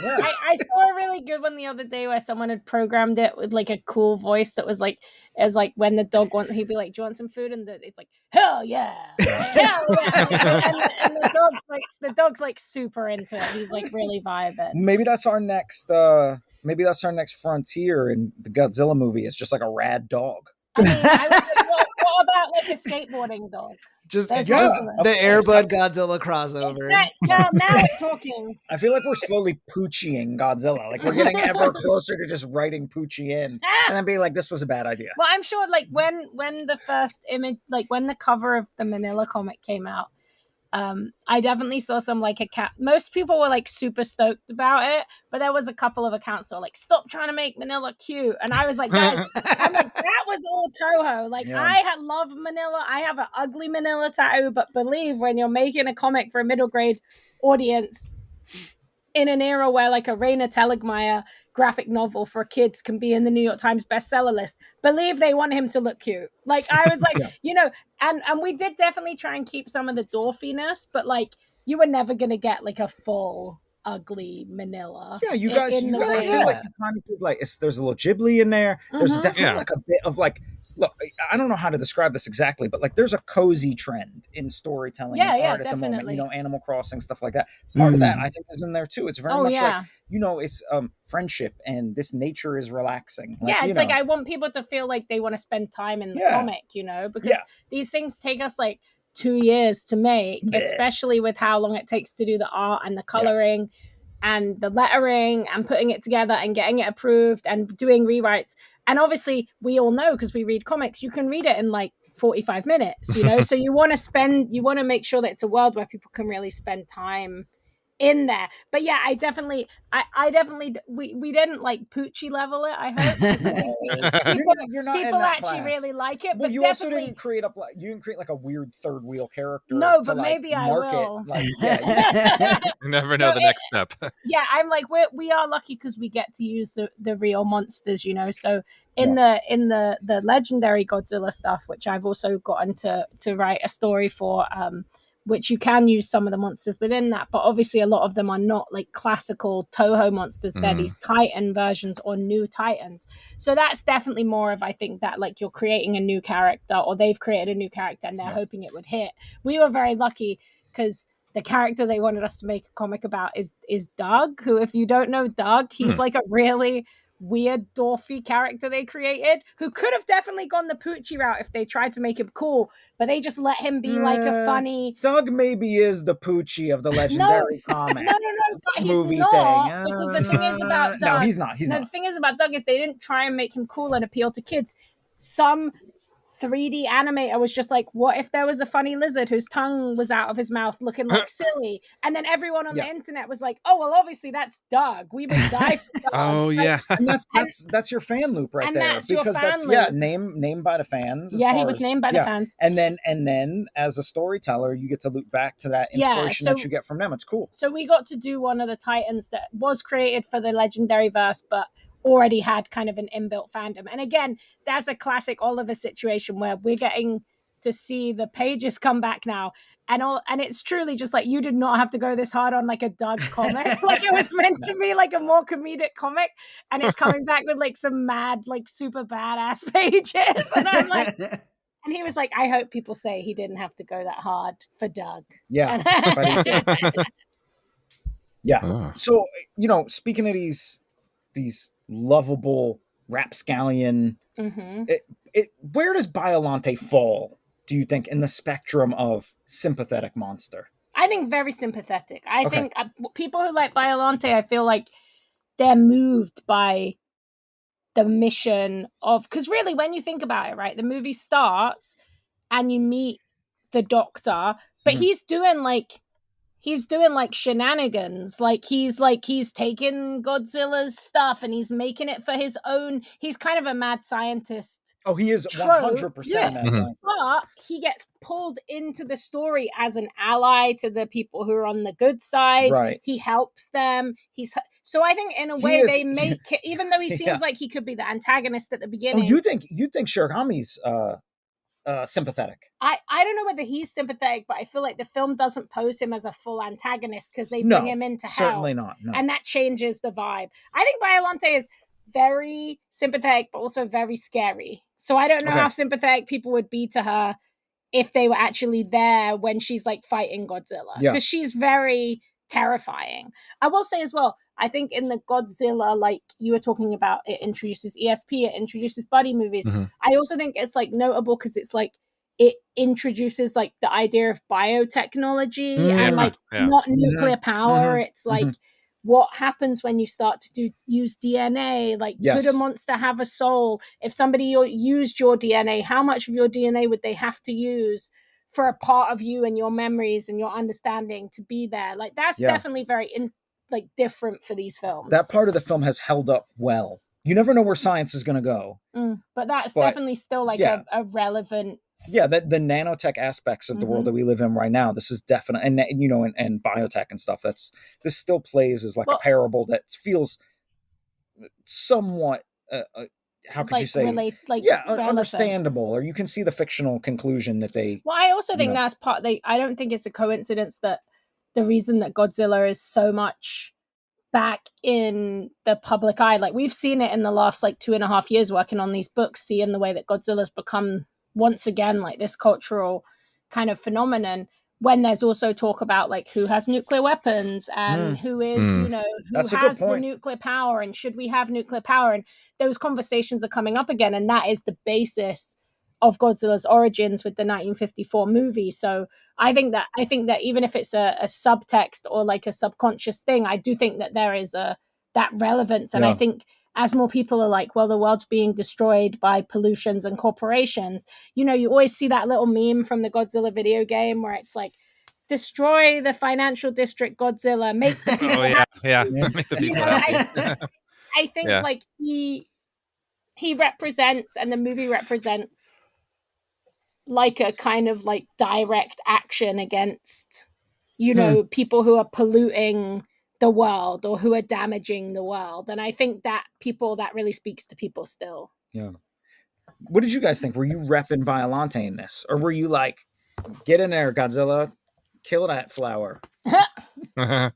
I saw a really good one the other day where someone had programmed it with like a cool voice that was like, as like when the dog he'd be like, do you want some food? And it's like, hell yeah, hell yeah. and the dog's like super into it. He's like really vibing. Maybe that's our next frontier in the Godzilla movie. It's just like a rad dog. I mean, what about like a skateboarding dog? Just the Airbud Godzilla crossover. Now we're talking. I feel like we're slowly Poochieing Godzilla. Like we're getting ever closer to just writing Poochie in and then being like, this was a bad idea. Well, I'm sure like when the first image, like when the cover of the Manila comic came out, I definitely saw some like account. Most people were like super stoked about it, but there was a couple of accounts that were like, stop trying to make Manila cute. And I was like, that was all Toho. Like I love Manila. I have an ugly Manila tattoo, but believe when you're making a comic for a middle grade audience in an era where like a Raina Telgemeier graphic novel for kids can be in the New York Times bestseller list, believe they want him to look cute. Like I was like, you know, and we did definitely try and keep some of the dwarfiness, but like you were never going to get like a full ugly Manila. Yeah, you guys feel like you kind of like there's a little Ghibli in there. There's definitely like a bit of like, look, I don't know how to describe this exactly, but like there's a cozy trend in storytelling and art at the moment. You know, Animal Crossing, stuff like that. Part of that I think is in there too. It's very much like, you know, it's friendship and this nature is relaxing. Like, it's like I want people to feel like they want to spend time in the comic, you know, because these things take us like 2 years to make, especially with how long it takes to do the art and the coloring and the lettering and putting it together and getting it approved and doing rewrites. And obviously we all know, because we read comics, you can read it in like 45 minutes, you know? So you want to make sure that it's a world where people can really spend time in there. But yeah, I definitely we didn't like Poochie level it, I hope. People actually really like it. But you also didn't create like a weird third wheel character. No, but maybe I will. Like, you never know the next step. Yeah, I'm like we are lucky because we get to use the real monsters, you know. So in the legendary Godzilla stuff, which I've also gotten to write a story for, which you can use some of the monsters within that, but obviously a lot of them are not like classical Toho monsters. They're these Titan versions or new Titans. So that's definitely more of, I think, that like you're creating a new character, or they've created a new character and they're hoping it would hit. We were very lucky because the character they wanted us to make a comic about is Doug, who, if you don't know Doug, he's like a really weird dwarfy character they created, who could have definitely gone the Poochie route if they tried to make him cool, but they just let him be like a funny. Doug maybe is the Poochie of the legendary comic. No, but he's not, because the thing is about Doug. No, he's not. The thing is about Doug is they didn't try and make him cool and appeal to kids. Some 3D animator was just like, what if there was a funny lizard whose tongue was out of his mouth looking like silly? And then everyone on the internet was like, oh, well, obviously that's Doug. We would die for Doug. Oh, yeah. And that's your fan loop right there. That's because that's loop. Named by the fans. Yeah, he was named by the fans. And then as a storyteller, you get to loop back to that inspiration that you get from them. It's cool. So we got to do one of the Titans that was created for the legendary verse, but already had kind of an inbuilt fandom. And again, that's a classic Oliver situation where we're getting to see the pages come back now. And it's truly just like, you did not have to go this hard on like a Doug comic. Like it was meant to be like a more comedic comic, and it's coming back with like some mad, like super badass pages. And I'm like, and he was like, I hope people say he didn't have to go that hard for Doug. Yeah. Yeah. Oh. So, you know, speaking of these lovable rapscallion, where does Biollante fall, do you think, in the spectrum of sympathetic monster? I think very sympathetic. I think people who like Biollante, I feel like they're moved by the mission of, because really when you think about it, right, the movie starts and you meet the Doctor, but he's doing like shenanigans. Like he's taking Godzilla's stuff and he's making it for his own. He's kind of a mad scientist. Oh, he is 100% a mad scientist. But he gets pulled into the story as an ally to the people who are on the good side. Right. He helps them. So I think in a way they make it, even though he seems like he could be the antagonist at the beginning. Oh, you think Shiragami's sympathetic? I don't know whether he's sympathetic, but I feel like the film doesn't pose him as a full antagonist because they bring him into hell. Certainly not. No. And that changes the vibe. I think Biollante is very sympathetic, but also very scary. So I don't know how sympathetic people would be to her if they were actually there when she's like fighting Godzilla. Because she's very terrifying. I will say as well, I think in the Godzilla, like you were talking about, it introduces ESP, it introduces buddy movies. I also think it's like notable because it's like it introduces like the idea of biotechnology and like not nuclear power. It's like what happens when you start to use DNA? Like, could a monster have a soul? If somebody used your DNA, how much of your DNA would they have to use for a part of you and your memories and your understanding to be there? Like, that's definitely very different for these films. That part of the film has held up well. You never know where science is going to go. But that's definitely still like a relevant. Yeah, the nanotech aspects of the world that we live in right now, this is definite, and you know, and biotech and stuff. This still plays as like a parable that feels somewhat. How could you say? Understandable, or you can see the fictional conclusion that they. Well, I also think that's part. I don't think it's a coincidence that the reason that Godzilla is so much back in the public eye, like we've seen it in the last like 2.5 years working on these books, seeing the way that Godzilla's become once again like this cultural kind of phenomenon, when there's also talk about like who has nuclear weapons and who is who has the nuclear power, and should we have nuclear power, and those conversations are coming up again, and that is the basis of Godzilla's origins with the 1954 movie. So I think that even if it's a subtext or like a subconscious thing, I do think that there is that relevance, and I think as more people are like, well, the world's being destroyed by pollutions and corporations, you always see that little meme from the Godzilla video game where it's like, destroy the financial district, Godzilla, make the people happy. Make the people happy. I think like he represents, and the movie represents, like a kind of like direct action against, people who are polluting the world or who are damaging the world. And I think that really speaks to people still. Yeah. What did you guys think? Were you repping Biollante in this? Or were you like, get in there, Godzilla, kill that flower? Khalid?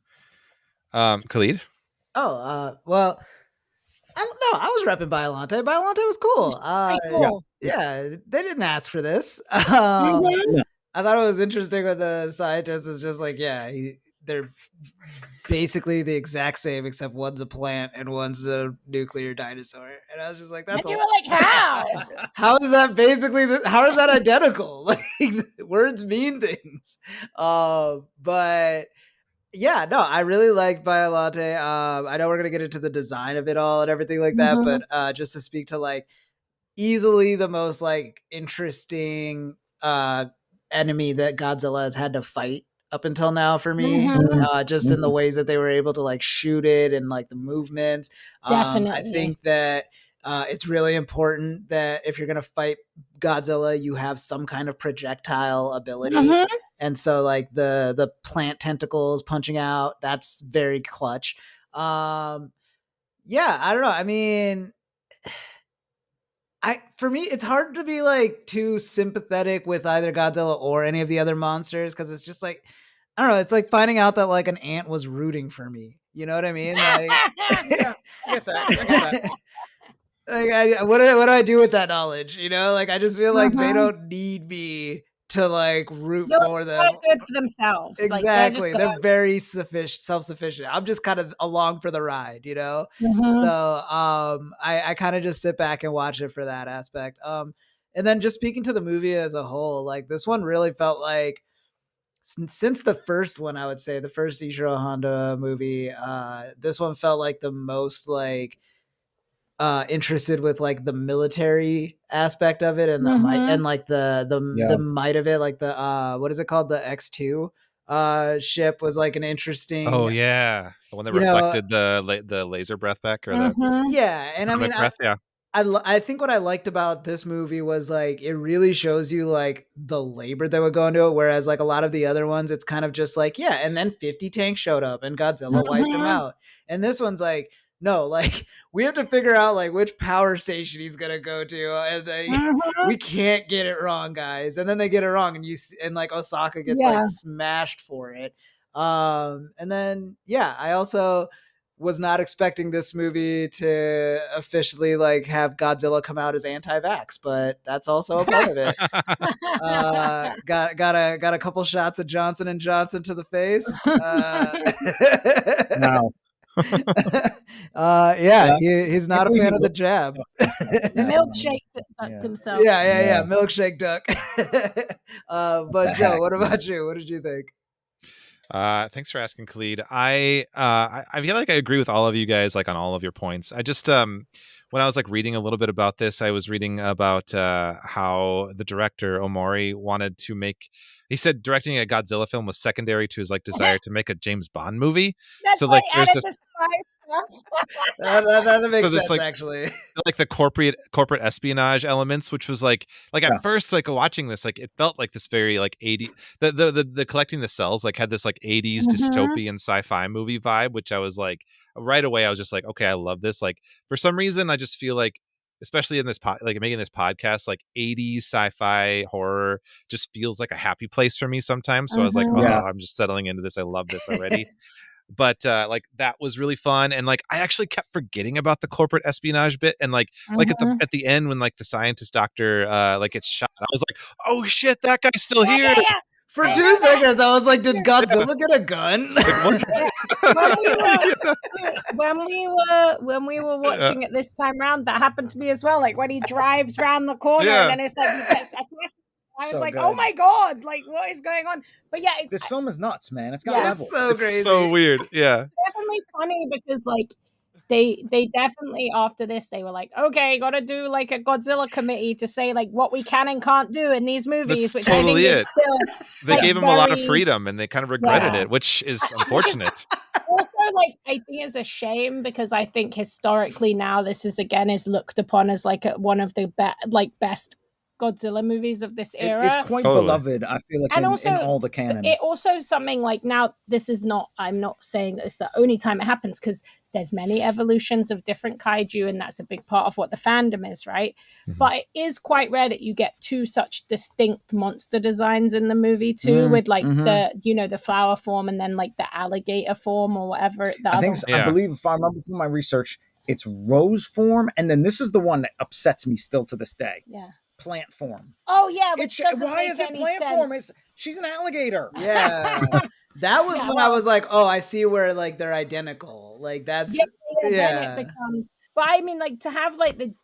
Well, I don't know. I was repping Biollante. Biollante was cool. Cool. Yeah, they didn't ask for this. I thought it was interesting when the scientist is just like, they're basically the exact same, except one's a plant and one's a nuclear dinosaur. And I was just like, that's you were like, how? How is that basically, how is that identical? Like, words mean things. But yeah, no, I really liked Biollante. I know we're going to get into the design of it all and everything like that, but just to speak to like easily the most like interesting enemy that Godzilla has had to fight up until now for me, just in the ways that they were able to like shoot it and like the movements. Definitely. I think that it's really important that if you're going to fight Godzilla, you have some kind of projectile ability. And so like the plant tentacles punching out, that's very clutch. Yeah, I don't know. I mean, for me, it's hard to be like too sympathetic with either Godzilla or any of the other monsters because it's just like, I don't know. It's like finding out that like an ant was rooting for me. You know what I mean? Like, yeah, I get that. I get that. Like, what do I do with that knowledge? You know, like I just feel like they don't need me to like root for them. Good for themselves. Exactly. They're very self-sufficient. I'm just kind of along for the ride, you know? So I kind of just sit back and watch it for that aspect. And then just speaking to the movie as a whole, like this one really felt like since the first one, I would say the first Ishiro Honda movie, this one felt like the most like interested with like the military aspect of it and the might and like the might of it, like the what is it called, the X2 ship was like an interesting. Oh yeah, the one that reflected the laser breath back or the yeah, and I mean breath, I think what I liked about this movie was like it really shows you like the labor that would go into it, whereas like a lot of the other ones it's kind of just like and then 50 tanks showed up and Godzilla wiped them out, and this one's like no, like we have to figure out like which power station he's gonna go to, and we can't get it wrong, guys. And then they get it wrong, and like Osaka gets like smashed for it. And then I also was not expecting this movie to officially like have Godzilla come out as anti-vax, but that's also a part of it. Got a couple shots of Johnson & Johnson to the face. Wow. He's not a fan of the jab. Milkshake ducked himself. Yeah. Milkshake duck. But Joe, what about you? What did you think? Thanks for asking, Khalid. I feel like I agree with all of you guys, like on all of your points. I just when I was like reading a little bit about this, I was reading about how the director Ōmori wanted to make. He said directing a Godzilla film was secondary to his like desire to make a James Bond movie. That's so like there's this. that makes so this, sense, like, actually. Like the corporate espionage elements, which was like at first, like watching this, like it felt like this very like 80s. The collecting the cells like had this like 80s dystopian sci-fi movie vibe, which I was like right away. I was just like, okay, I love this. Like for some reason, I just feel like, especially in this like making this podcast, like 80s sci-fi horror just feels like a happy place for me sometimes. So I was like, I'm just settling into this. I love this already. But like that was really fun, and like I actually kept forgetting about the corporate espionage bit, and like at the end when like the scientist doctor like gets shot, I was like, oh shit, that guy's still here. For 2 seconds, I was like, did Godzilla get a gun? when we were watching it this time around, that happened to me as well. Like when he drives around the corner and then it's like he gets I was like, good. Oh my god, like what is going on? But this film is nuts, man. It's got levels. So crazy. It's so weird. Yeah. It's definitely funny because like they definitely after this they were like, okay, gotta do like a Godzilla committee to say like what we can and can't do in these movies. That's which totally I think is still they like, gave him a lot of freedom and they kind of regretted it, which is unfortunate. Also, like I think it's a shame because I think historically now this is looked upon as like one of the best Godzilla movies of this era. It's quite beloved, I feel like, in all the canon. It also something like now this is not, I'm not saying that it's the only time it happens because there's many evolutions of different kaiju and that's a big part of what the fandom is, right? But it is quite rare that you get two such distinct monster designs in the movie too, with like the flower form and then like the alligator form or whatever. I believe if I remember from my research, it's rose form, and then this is the one that upsets me still to this day. Yeah. Plant form. Oh yeah, why is it plant form? She's an alligator. Yeah. That was when I was like, oh, I see where like they're identical. Like that's Then it becomes, but I mean like to have like the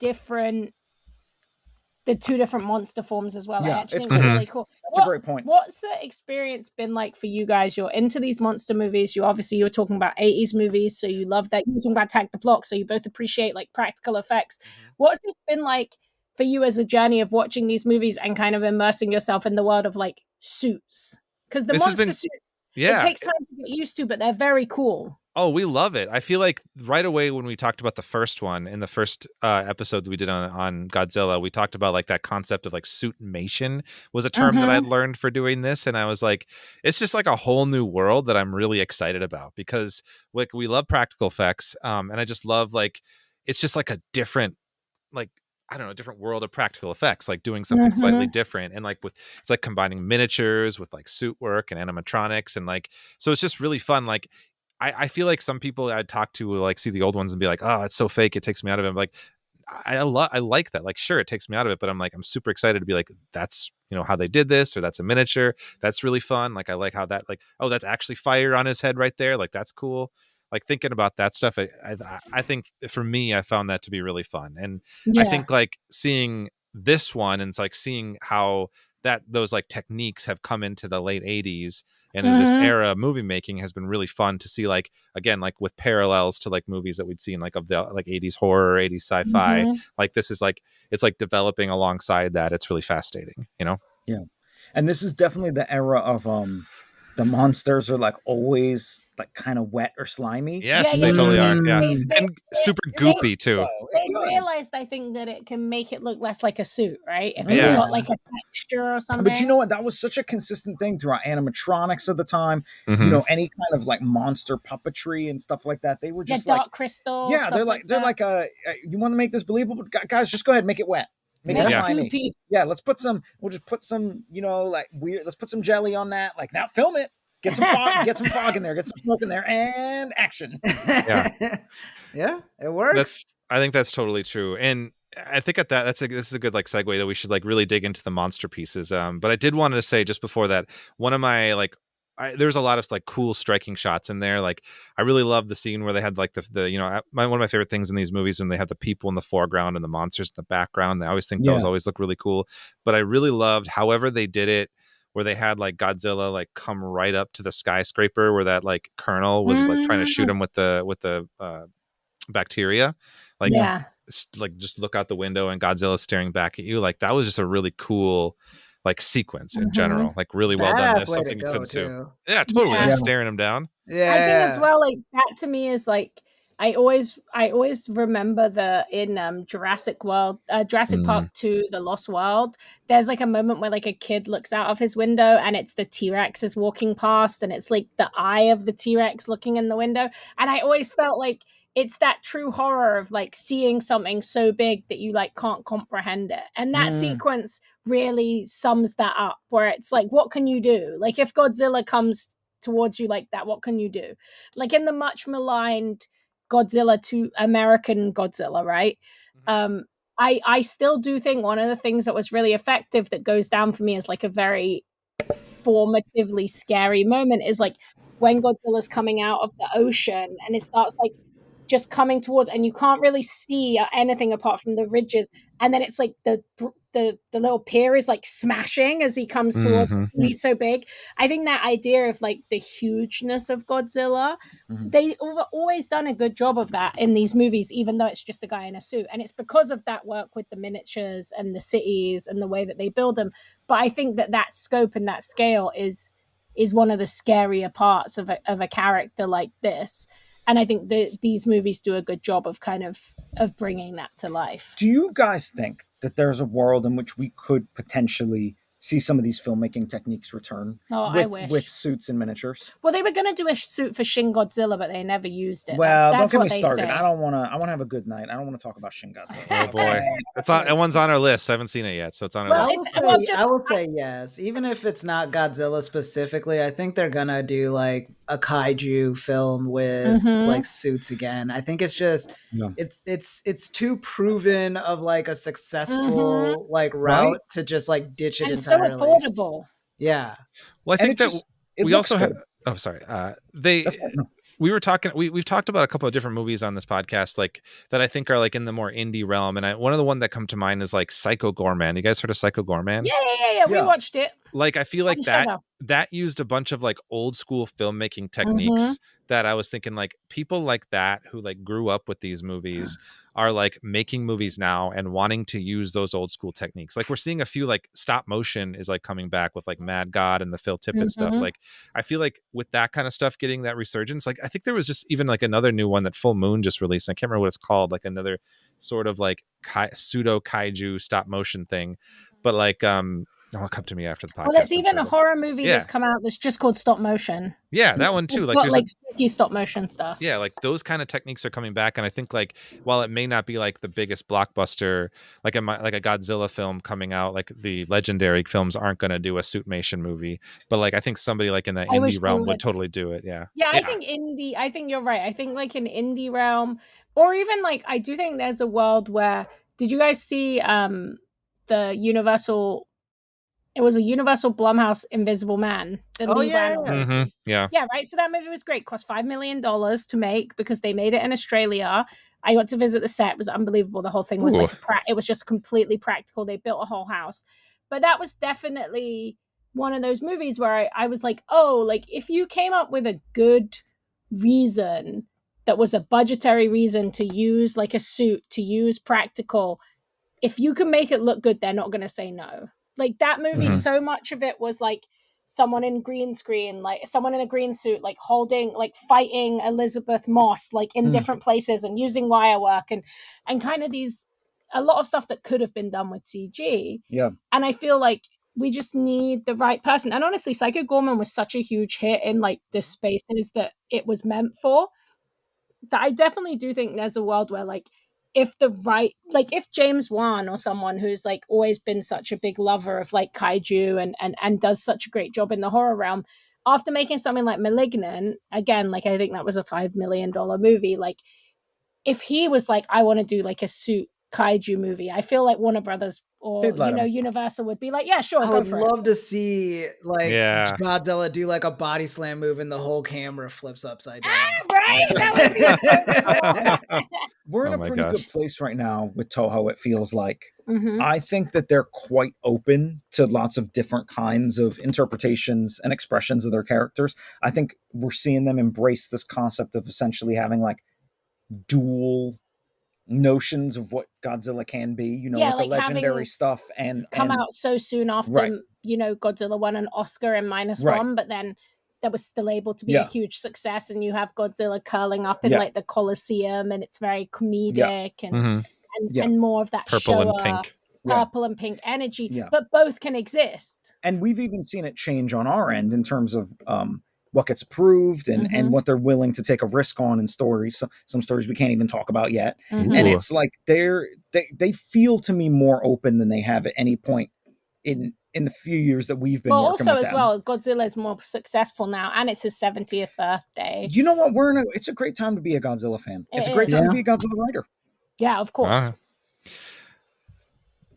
two different monster forms as well. I actually think it's really cool. It's a great point. What's the experience been like for you guys? You're into these monster movies. You were talking about 80s movies, so you love that. You were talking about Attack the Block, so you both appreciate like practical effects. What's this been like for you as a journey of watching these movies and kind of immersing yourself in the world of like suits? Because the monster suits, it takes time to get used to, but they're very cool. Oh, we love it. I feel like right away when we talked about the first one in the first episode that we did on Godzilla, we talked about like that concept of like suitmation was a term that I learned for doing this. And I was like, it's just like a whole new world that I'm really excited about because like we love practical effects. And I just love like, it's just like a different, like, I don't know, different world of practical effects, like doing something slightly different. And like it's like combining miniatures with like suit work and animatronics. And like, so it's just really fun. Like, I feel like some people I'd talk to will like see the old ones and be like, oh, it's so fake. It takes me out of it. I'm like, I like that. Like, sure, it takes me out of it, but I'm like, I'm super excited to be like, that's, you know, how they did this, or that's a miniature. That's really fun. Like, I like how that, like, oh, that's actually fire on his head right there. Like, that's cool. Like thinking about that stuff. I think for me, I found that to be really fun. And I think like seeing this one and it's like seeing how those like techniques have come into the late 80s and in this era of movie making has been really fun to see, like, again, like with parallels to like movies that we'd seen like of the like 80s horror, 80s sci-fi. Like this is like, it's like developing alongside that. It's really fascinating, you know? Yeah. And this is definitely the era of the monsters are like always like kind of wet or slimy. Yes, they totally are. Yeah. And super goopy too. They realized, I think, that it can make it look less like a suit, right? If it's got like a texture or something. But you know what? That was such a consistent thing throughout animatronics of the time. You know, any kind of like monster puppetry and stuff like that. They were just Dark Crystal. Yeah, they're like you want to make this believable? Guys, just go ahead and make it wet. Make it slimy. Yeah, we'll just put some, you know, like weird, let's put some jelly on that. Like, now film it. Get some fog in there, get some smoke in there, and action. Yeah, it works. I think that's totally true. And I think at that, this is a good like segue that we should like really dig into the monster pieces. But I did want to say just before that, one of my like, there's a lot of like cool striking shots in there. Like I really love the scene where they had like the you know, one of my favorite things in these movies when they have the people in the foreground and the monsters in the background. I always think those always look really cool. But I really loved however they did it, where they had like Godzilla like come right up to the skyscraper where that like colonel was like trying to shoot him with the bacteria. Like like just look out the window and Godzilla's staring back at you. Like that was just a really cool like sequence in general, like really well done. That's something you couldn't do. Yeah, totally. Staring him down. Yeah, I think as well, like that to me is like, I always remember in Jurassic Park 2, The Lost World, there's like a moment where like a kid looks out of his window and it's the T-Rex is walking past and it's like the eye of the T-Rex looking in the window. And I always felt like it's that true horror of like seeing something so big that you like can't comprehend it. And that sequence really sums that up, where it's like, what can you do? Like if Godzilla comes towards you like that, what can you do? Like in the much maligned Godzilla to American Godzilla, right? I still do think one of the things that was really effective that goes down for me as like a very formatively scary moment is like when Godzilla's coming out of the ocean and it starts like just coming towards, and you can't really see anything apart from the ridges, and then it's like the little pier is like smashing as he comes towards. He's so big. I think that idea of like the hugeness of Godzilla, they've always done a good job of that in these movies, even though it's just a guy in a suit, and it's because of that work with the miniatures and the cities and the way that they build them. But I think that scope and that scale is one of the scarier parts of a character like this. And I think these movies do a good job of kind of bringing that to life. Do you guys think that there's a world in which we could potentially see some of these filmmaking techniques return I wish. With suits and miniatures? Well, they were going to do a suit for Shin Godzilla, but they never used it. Well, that's don't get me started. Say. I want to have a good night. I don't want to talk about Shin Godzilla. Oh boy, that one's on our list. I haven't seen it yet, so it's on our list. I will say yes, even if it's not Godzilla specifically. I think they're gonna do like a kaiju film with like suits again. I think it's just it's too proven of like a successful like route to just like ditch it entirely. So affordable. Yeah. Well, I think that we also have. Oh, sorry. We've talked about a couple of different movies on this podcast, like that I think are like in the more indie realm, and one of the one that come to mind is like Psycho Goreman. You guys heard of Psycho Goreman? Yeah. We watched it. Like I feel like that used a bunch of like old school filmmaking techniques that I was thinking like people like that who like grew up with these movies are like making movies now and wanting to use those old school techniques. Like we're seeing a few like stop motion is like coming back with like Mad God and the Phil Tippett stuff. Like I feel like with that kind of stuff getting that resurgence, like I think there was just even like another new one that Full Moon just released. I can't remember what it's called, like another sort of like pseudo kaiju stop motion thing. But like it'll come to me after the podcast. Well, there's even a horror movie that's come out that's just called Stop Motion. Yeah, that one too. It's like got there's like spooky stop motion stuff. Yeah, like those kind of techniques are coming back, and I think like while it may not be like the biggest blockbuster, like a Godzilla film coming out, like the legendary films aren't going to do a suitmation movie, but like I think somebody like in the indie realm would totally do it. Yeah. I think indie. I think you're right. I think like an indie realm, or even like I do think there's a world where. Did you guys see the Universal? It was a Universal Blumhouse Invisible Man. Yeah, right. So that movie was great. Cost $5 million to make because they made it in Australia. I got to visit the set. It was unbelievable. The whole thing was it was just completely practical. They built a whole house. But that was definitely one of those movies where I was like, oh, like if you came up with a good reason that was a budgetary reason to use like a suit, to use practical, if you can make it look good, they're not going to say no. Like that movie, so much of it was like someone in green screen, like someone in a green suit, like holding, like fighting Elizabeth Moss, like in different places and using wire work and kind of a lot of stuff that could have been done with CG. Yeah. And I feel like we just need the right person. And honestly, Psycho Goreman was such a huge hit in like the spaces that it was meant for, that I definitely do think there's a world where like, if James Wan or someone who's like always been such a big lover of like kaiju and does such a great job in the horror realm, after making something like Malignant, again, like I think that was a $5 million movie. Like if he was like, I want to do like a suit kaiju movie, I feel like Warner Brothers or Universal would be like, yeah, sure. I would love to see like Godzilla do like a body slam move and the whole camera flips upside down. Right? That would be We're in a pretty good place right now with Toho, it feels like. I think that they're quite open to lots of different kinds of interpretations and expressions of their characters. I think we're seeing them embrace this concept of essentially having like dual notions of what Godzilla can be, with like the legendary stuff and come out so soon after Godzilla won an Oscar in -1, but then that was still able to be a huge success, and you have Godzilla curling up in like the Colosseum, and it's very comedic and more of that purple and pink energy, but both can exist. And we've even seen it change on our end in terms of what gets approved and what they're willing to take a risk on in stories. Some stories we can't even talk about yet. And it's like they feel to me more open than they have at any point in the few years that we've been working with them. Also as well, Godzilla is more successful now, and it's his 70th birthday. You know what? It's a great time to be a Godzilla fan. It's a great time to be a Godzilla writer. Yeah, of course.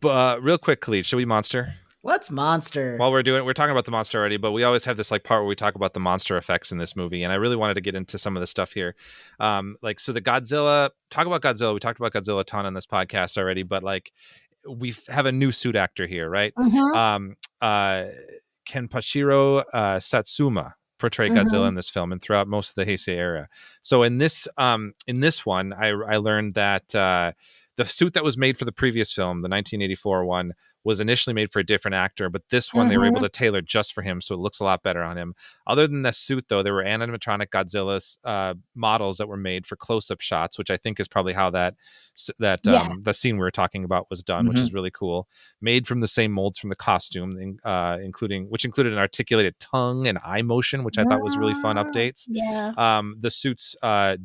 But real quick, Khalid, should we monster? Let's monster. While we're talking about the monster already, but we always have this like part where we talk about the monster effects in this movie, and I really wanted to get into some of the stuff here. So the Godzilla, talk about Godzilla. We talked about Godzilla a ton on this podcast already, but like we have a new suit actor here, right? Kenpachiro Satsuma portrayed Godzilla in this film and throughout most of the Heisei era. So in this one, I learned that the suit that was made for the previous film, the 1984 one, was initially made for a different actor, but this one they were able to tailor just for him, so it looks a lot better on him. Other than the suit, though, there were animatronic Godzilla's models that were made for close-up shots, which I think is probably how the scene we were talking about was done, which is really cool. Made from the same molds from the costume, which included an articulated tongue and eye motion, which I thought was really fun updates. The suit's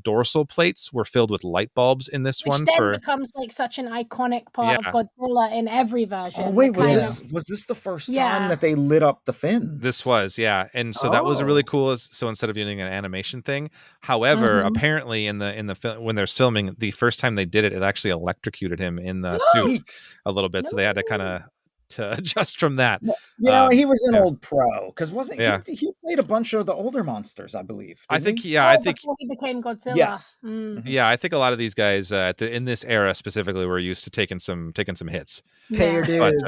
dorsal plates were filled with light bulbs in this one. Which then becomes like such an iconic part of Godzilla in every version. Oh wait, was this the first time that they lit up the fin? This was, and so that was a really cool. So instead of using an animation thing, however, apparently in the film when they're filming, the first time they did it, it actually electrocuted him in the suit a little bit, so they had to kind of adjust from that. He was an old pro because he played a bunch of the older monsters, I believe. I think before he became Godzilla. Yes. I think a lot of these guys in this era specifically were used to taking some hits. Pay your dues.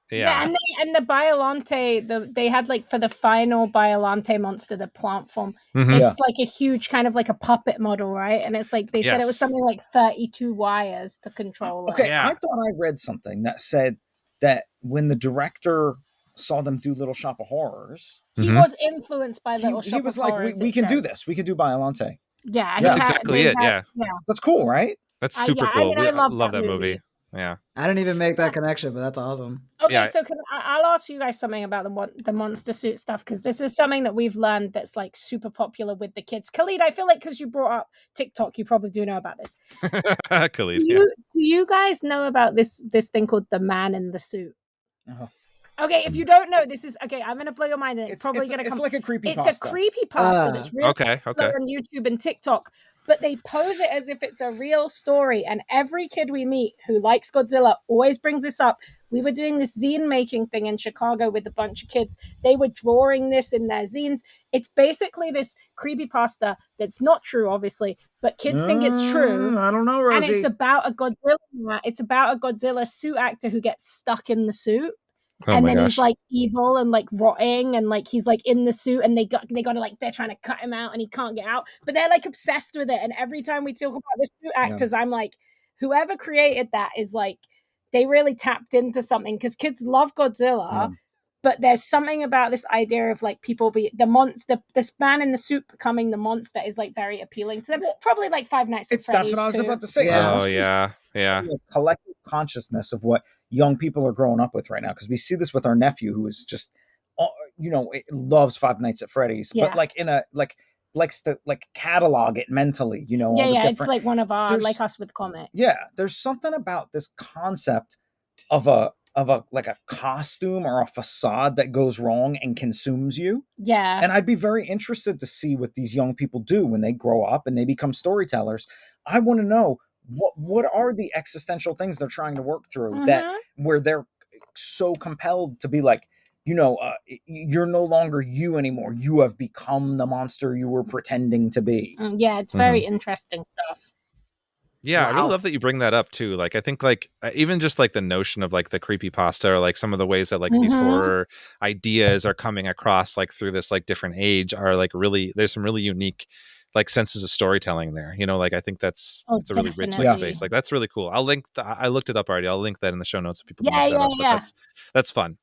Yeah, and the Biollante, they had like for the final Biollante monster, the plant form. It's like a huge kind of like a puppet model, right? And it's like they said it was something like 32 wires to control. Okay, I thought I read something that said that when the director saw them do Little Shop of Horrors, he was influenced by Little Shop of Horrors. He was like, we can do this. We can do Biollante. Yeah, that's exactly it. Yeah, that's cool, right? That's super cool. I love that movie. Yeah, I didn't even make that connection, but that's awesome. Okay, so I'll ask you guys something about the monster suit stuff, because this is something that we've learned that's like super popular with the kids. Khalid, I feel like because you brought up TikTok, you probably do know about this. Khalid, do you guys know about this thing called the man in the suit? Okay, if you don't know, this is okay. I'm gonna blow your mind. It's probably gonna come. It's like a creepypasta. It's a creepypasta that's really popular on YouTube and TikTok. But they pose it as if it's a real story, and every kid we meet who likes Godzilla always brings this up. We were doing this zine making thing in Chicago with a bunch of kids. They were drawing this in their zines. It's basically this creepypasta that's not true, obviously, but kids think it's true. I don't know, Rosie. And it's about a Godzilla. It's about a Godzilla suit actor who gets stuck in the suit. And then he's like evil and like rotting, and like he's like in the suit, and they got to like, they're trying to cut him out and he can't get out, but they're like obsessed with it. And every time we talk about the suit actors, I'm like, whoever created that is like, they really tapped into something, because kids love Godzilla, but there's something about this idea of like people be the monster, this man in the suit becoming the monster is like very appealing to them. Probably like Five Nights at Freddy's. That's what I was about to say. Yeah. Collective consciousness of what young people are growing up with right now, because we see this with our nephew, who is just, loves Five Nights at Freddy's, but like in a likes to like catalog it mentally, it's like one of our, like us with comics. There's something about this concept of a like a costume or a facade that goes wrong and consumes you. And I'd be very interested to see what these young people do when they grow up and they become storytellers. I want to know what are the existential things they're trying to work through, that where they're so compelled to be like, you're no longer you anymore. You have become the monster you were pretending to be. It's very interesting stuff. Yeah, I really love that you bring that up too. Like, I think like even just like the notion of like the creepypasta, or like some of the ways that like these horror ideas are coming across like through this like different age are like really, there's some really unique like senses of storytelling there. Like I think it's a really rich like space. Like that's really cool. I'll link I looked it up already. I'll link that in the show notes so people can look that up. But that's fun.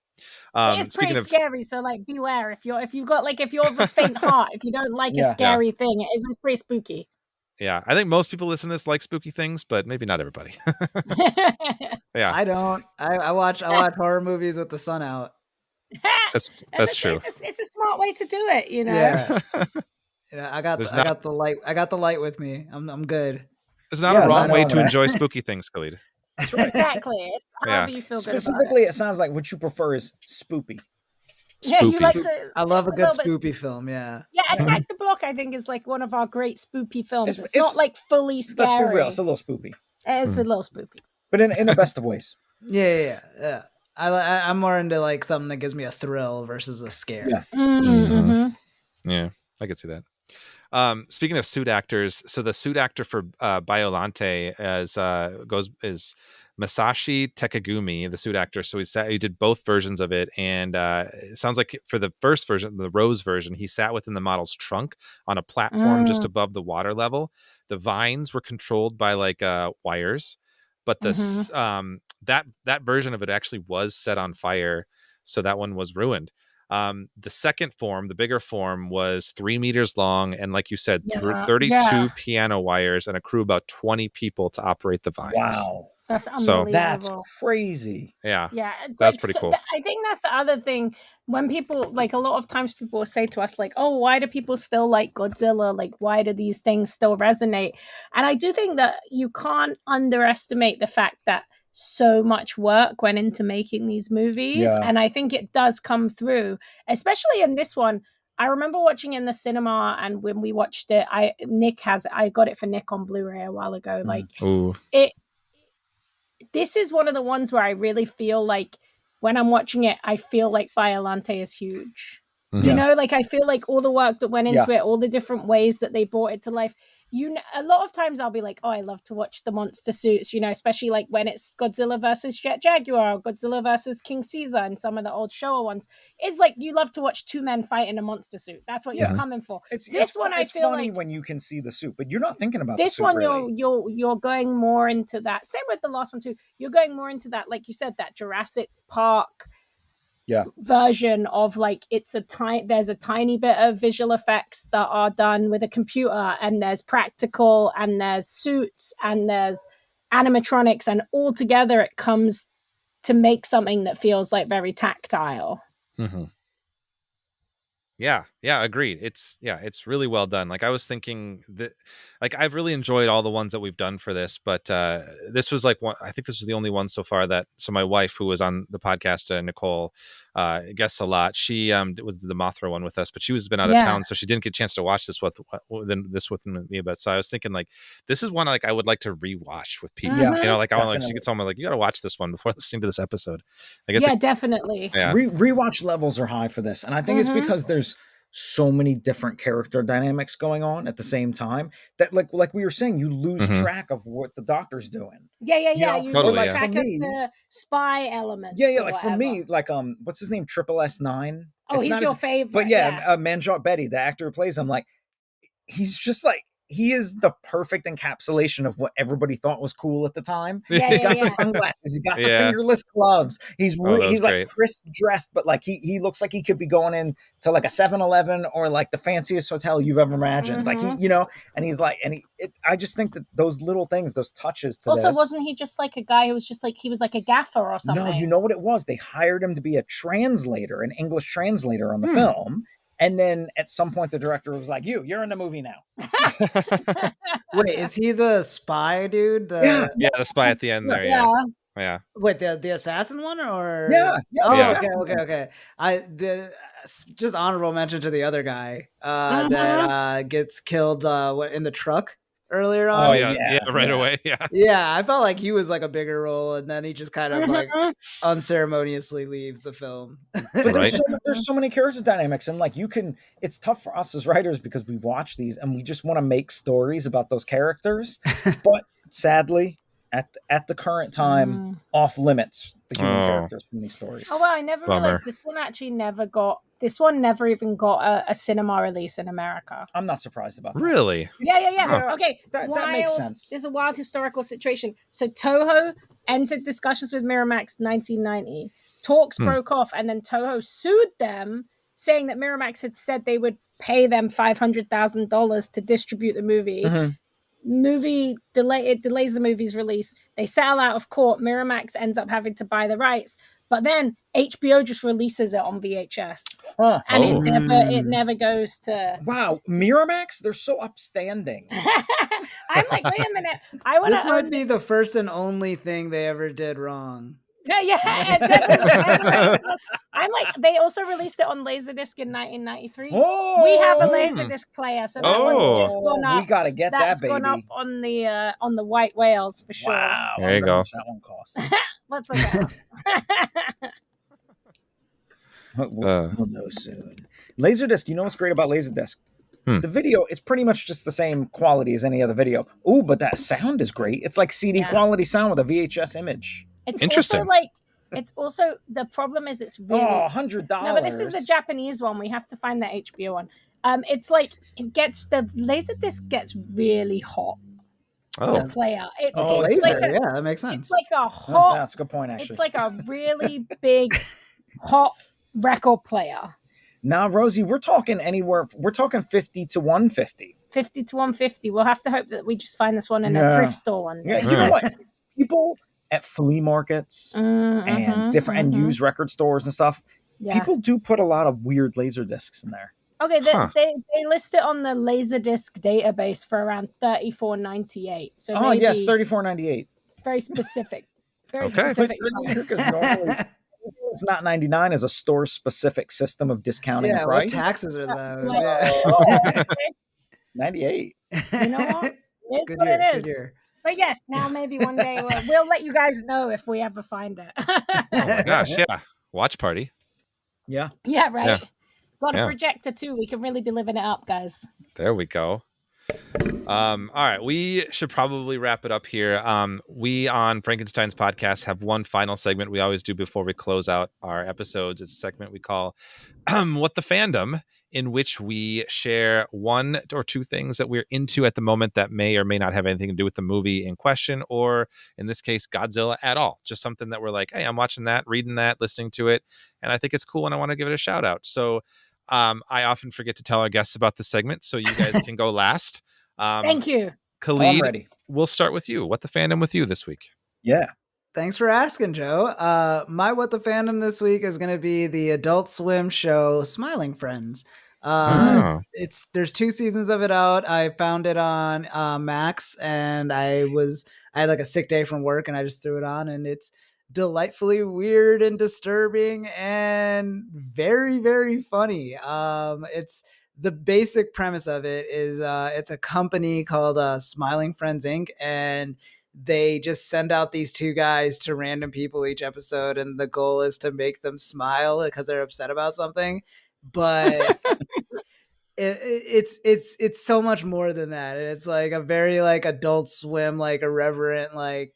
It's pretty scary, so like beware if you're of a faint heart, if you don't like a scary thing, it's pretty spooky. Yeah, I think most people listen to this like spooky things, but maybe not everybody. I don't. I watch horror movies with the sun out. That's true. It's a smart way to do it, I got the light. I got the light with me. I'm good. There's not a wrong way to enjoy spooky things, Khalid. That's right. Exactly. It's however you feel good Specifically, about it sounds like what you prefer is spoopy. You like I love a good spoopy film. Yeah, Attack the Block, I think, is like one of our great spoopy films. It's not like fully scary. Let's be real. It's a little spoopy. It's a little spoopy, but in the best of ways. Yeah. I'm more into like something that gives me a thrill versus a scare. Yeah, I could see that. Speaking of suit actors, so the suit actor for Biollante is Masashi Takagumi, the suit actor. So he did both versions of it, and it sounds like for the first version, the Rose version, he sat within the model's trunk on a platform just above the water level. The vines were controlled by like wires, but that version of it actually was set on fire, so that one was ruined. The second form, the bigger form, was 3 meters long, and like you said, 32 piano wires and a crew about 20 people to operate the vines. Wow. That's unbelievable. That's crazy. Yeah. That's pretty cool. I think that's the other thing. When people, like a lot of times people will say to us like, oh, why do people still like Godzilla? Like, why do these things still resonate? And I do think that you can't underestimate the fact that so much work went into making these movies. And I think it does come through, especially in this one. I remember watching in the cinema, and when we watched it, I got it for Nick on Blu-ray a while ago. Like this is one of the ones where I really feel like when I'm watching it, I feel like Biollante is huge. Like I feel like all the work that went into it, all the different ways that they brought it to life. a lot of times I'll be like, oh, I love to watch the monster suits, especially like when it's Godzilla versus Jet Jaguar or Godzilla versus King Caesar and some of the old Showa ones. It's like you love to watch two men fight in a monster suit. That's what you're coming for. It's funny like when you can see the suit, but you're not thinking about this the suit, one. Really. You're going more into that. Same with the last one too. You're going more into that, like you said, that Jurassic Park version of like there's a tiny bit of visual effects that are done with a computer, and there's practical, and there's suits, and there's animatronics, and all together it comes to make something that feels like very tactile. Yeah, agreed. It's really well done. Like I was thinking that, like I've really enjoyed all the ones that we've done for this, but this was like one. I think this was the only one so far that. So my wife, who was on the podcast, Nicole, guests a lot. She was the Mothra one with us, but she was been out of town, so she didn't get a chance to watch this with me. But so I was thinking like this is one like I would like to rewatch with people. Like I want like she could tell me like you got to watch this one before listening to this episode. Like it's definitely. Yeah. Rewatch levels are high for this, and I think it's because there's so many different character dynamics going on at the same time that like we were saying, you lose track of what the Doctor's doing. You lose track of the spy elements. Like for me, like what's his name, Triple S9. Oh, he's your favorite. But Manjot Betty, the actor who plays him, like he's just like he is the perfect encapsulation of what everybody thought was cool at the time. He's got the sunglasses, he's got the fingerless gloves. He's he's like crisp dressed, but like he looks like he could be going in to like a 7-Eleven or like the fanciest hotel you've ever imagined. Like he, and he's like, I just think that those little things, those touches to also, wasn't he just like a guy who was just like, he was like a gaffer or something? No, you know what it was? They hired him to be a translator, an English translator on the film. And then at some point, the director was like, you're in the movie now. Wait, is he the spy dude? The spy at the end there. Yeah. Wait, the assassin one or? Yeah. Okay. Just honorable mention to the other guy that gets killed in the truck earlier on. Oh right away. Yeah, I felt like he was like a bigger role, and then he just kind of like unceremoniously leaves the film. But there's so many character dynamics, and like it's tough for us as writers because we watch these and we just want to make stories about those characters, but sadly at the current time off limits the human characters from these stories. Oh well, I never realized this one never even got a cinema release in America. I'm not surprised about that. Really? Yeah. Okay, that makes sense. There's a wild historical situation. So Toho entered discussions with Miramax 1990. Talks broke off, and then Toho sued them, saying that Miramax had said they would pay them $500,000 to distribute the movie. It delays the movie's release. They settle out of court. Miramax ends up having to buy the rights, but then HBO just releases it on VHS, and it never goes to. Wow, Miramax, they're so upstanding. I'm like, wait a minute. This might be the first and only thing they ever did wrong. I'm like, they also released it on Laserdisc in 1993. We have a Laserdisc player, so that one's just gone up. We gotta get that, baby. That's gone up on the white whales for sure. Wow, there you go. How much that one costs. Let's look at it. We'll know soon. Laserdisc, you know what's great about Laserdisc? The video is pretty much just the same quality as any other video. Ooh, but that sound is great. It's like CD quality sound with a VHS image. It's interesting. Also the problem is it's really $100. No, but this is the Japanese one. We have to find the HBO one. It's like the Laserdisc gets really hot. The player. That makes sense. It's like a hot. That's a good point, actually. It's like a really big hot record player. Now, Rosie, we're talking 50 to 150. 50 to 150. We'll have to hope that we just find this one in a thrift store one day. Yeah, you know what? People at flea markets and different and used record stores and stuff, people do put a lot of weird laser discs in there. Okay, they list it on the Laserdisc database for around $34.98. So yes, $34.98. Very specific. Specific. Because normally it's not $99 as a store specific system of discounting price. What taxes are those? $98. You know what? It's what it is. But yes, now maybe one day we'll let you guys know if we ever find it. Oh my gosh, yeah. Watch party. Yeah. Yeah, right. Got a projector too. We can really be living it up, guys. There we go. All right, we should probably wrap it up here. We on Frankenstein's podcast have one final segment we always do before we close out our episodes. It's a segment we call What the Fandom, in which we share one or two things that we're into at the moment that may or may not have anything to do with the movie in question, or in this case, Godzilla at all. Just something that we're like, hey, I'm watching that, reading that, listening to it, and I think it's cool and I want to give it a shout out. So I often forget to tell our guests about the segment, so you guys can go last. Thank you. Khalid, I'm ready. We'll start with you. What the fandom with you this week? Yeah. Thanks for asking, Joe. My What the Fandom this week is going to be the Adult Swim show Smiling Friends. There's 2 seasons of it out. I found it on Max, and I had like a sick day from work, and I just threw it on, and it's delightfully weird and disturbing and very, very funny. It's the basic premise of it is it's a company called Smiling Friends Inc. and they just send out these 2 guys to random people each episode, and the goal is to make them smile because they're upset about something. But it's so much more than that, and it's like a very like Adult Swim, like irreverent, like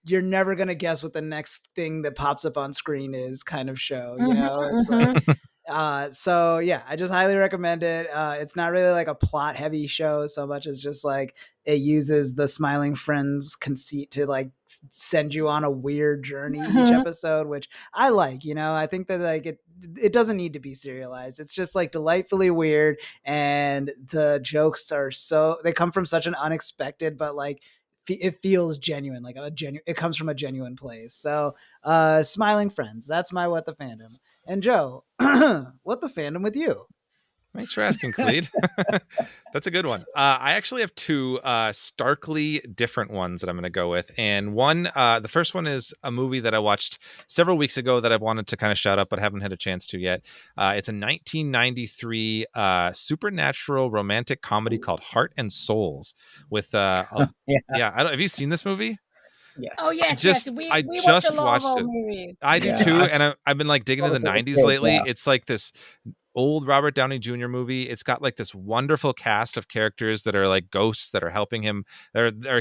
you're never gonna guess what the next thing that pops up on screen is kind of show. You know, it's like. So yeah, I just highly recommend it. It's not really like a plot heavy show so much as just like it uses the Smiling Friends conceit to like send you on a weird journey each episode, which I like. You know, I think that like it doesn't need to be serialized. It's just like delightfully weird, and the jokes are they come from such an unexpected, but like it feels genuine, like it comes from a genuine place. So Smiling Friends, that's my What the Fandom. And Joe, what the fandom with you? Thanks for asking, Khalid. That's a good one. I actually have 2 starkly different ones that I'm going to go with. And one, the first one is a movie that I watched several weeks ago that I've wanted to kind of shout out, but haven't had a chance to yet. It's a 1993 supernatural romantic comedy called Heart and Souls with, have you seen this movie? Yes. Oh yes, we just watched it. Movies. I do too, and I've been like digging into the 90s lately. Yeah. It's like this old Robert Downey Jr. movie. It's got like this wonderful cast of characters that are like ghosts that are helping him.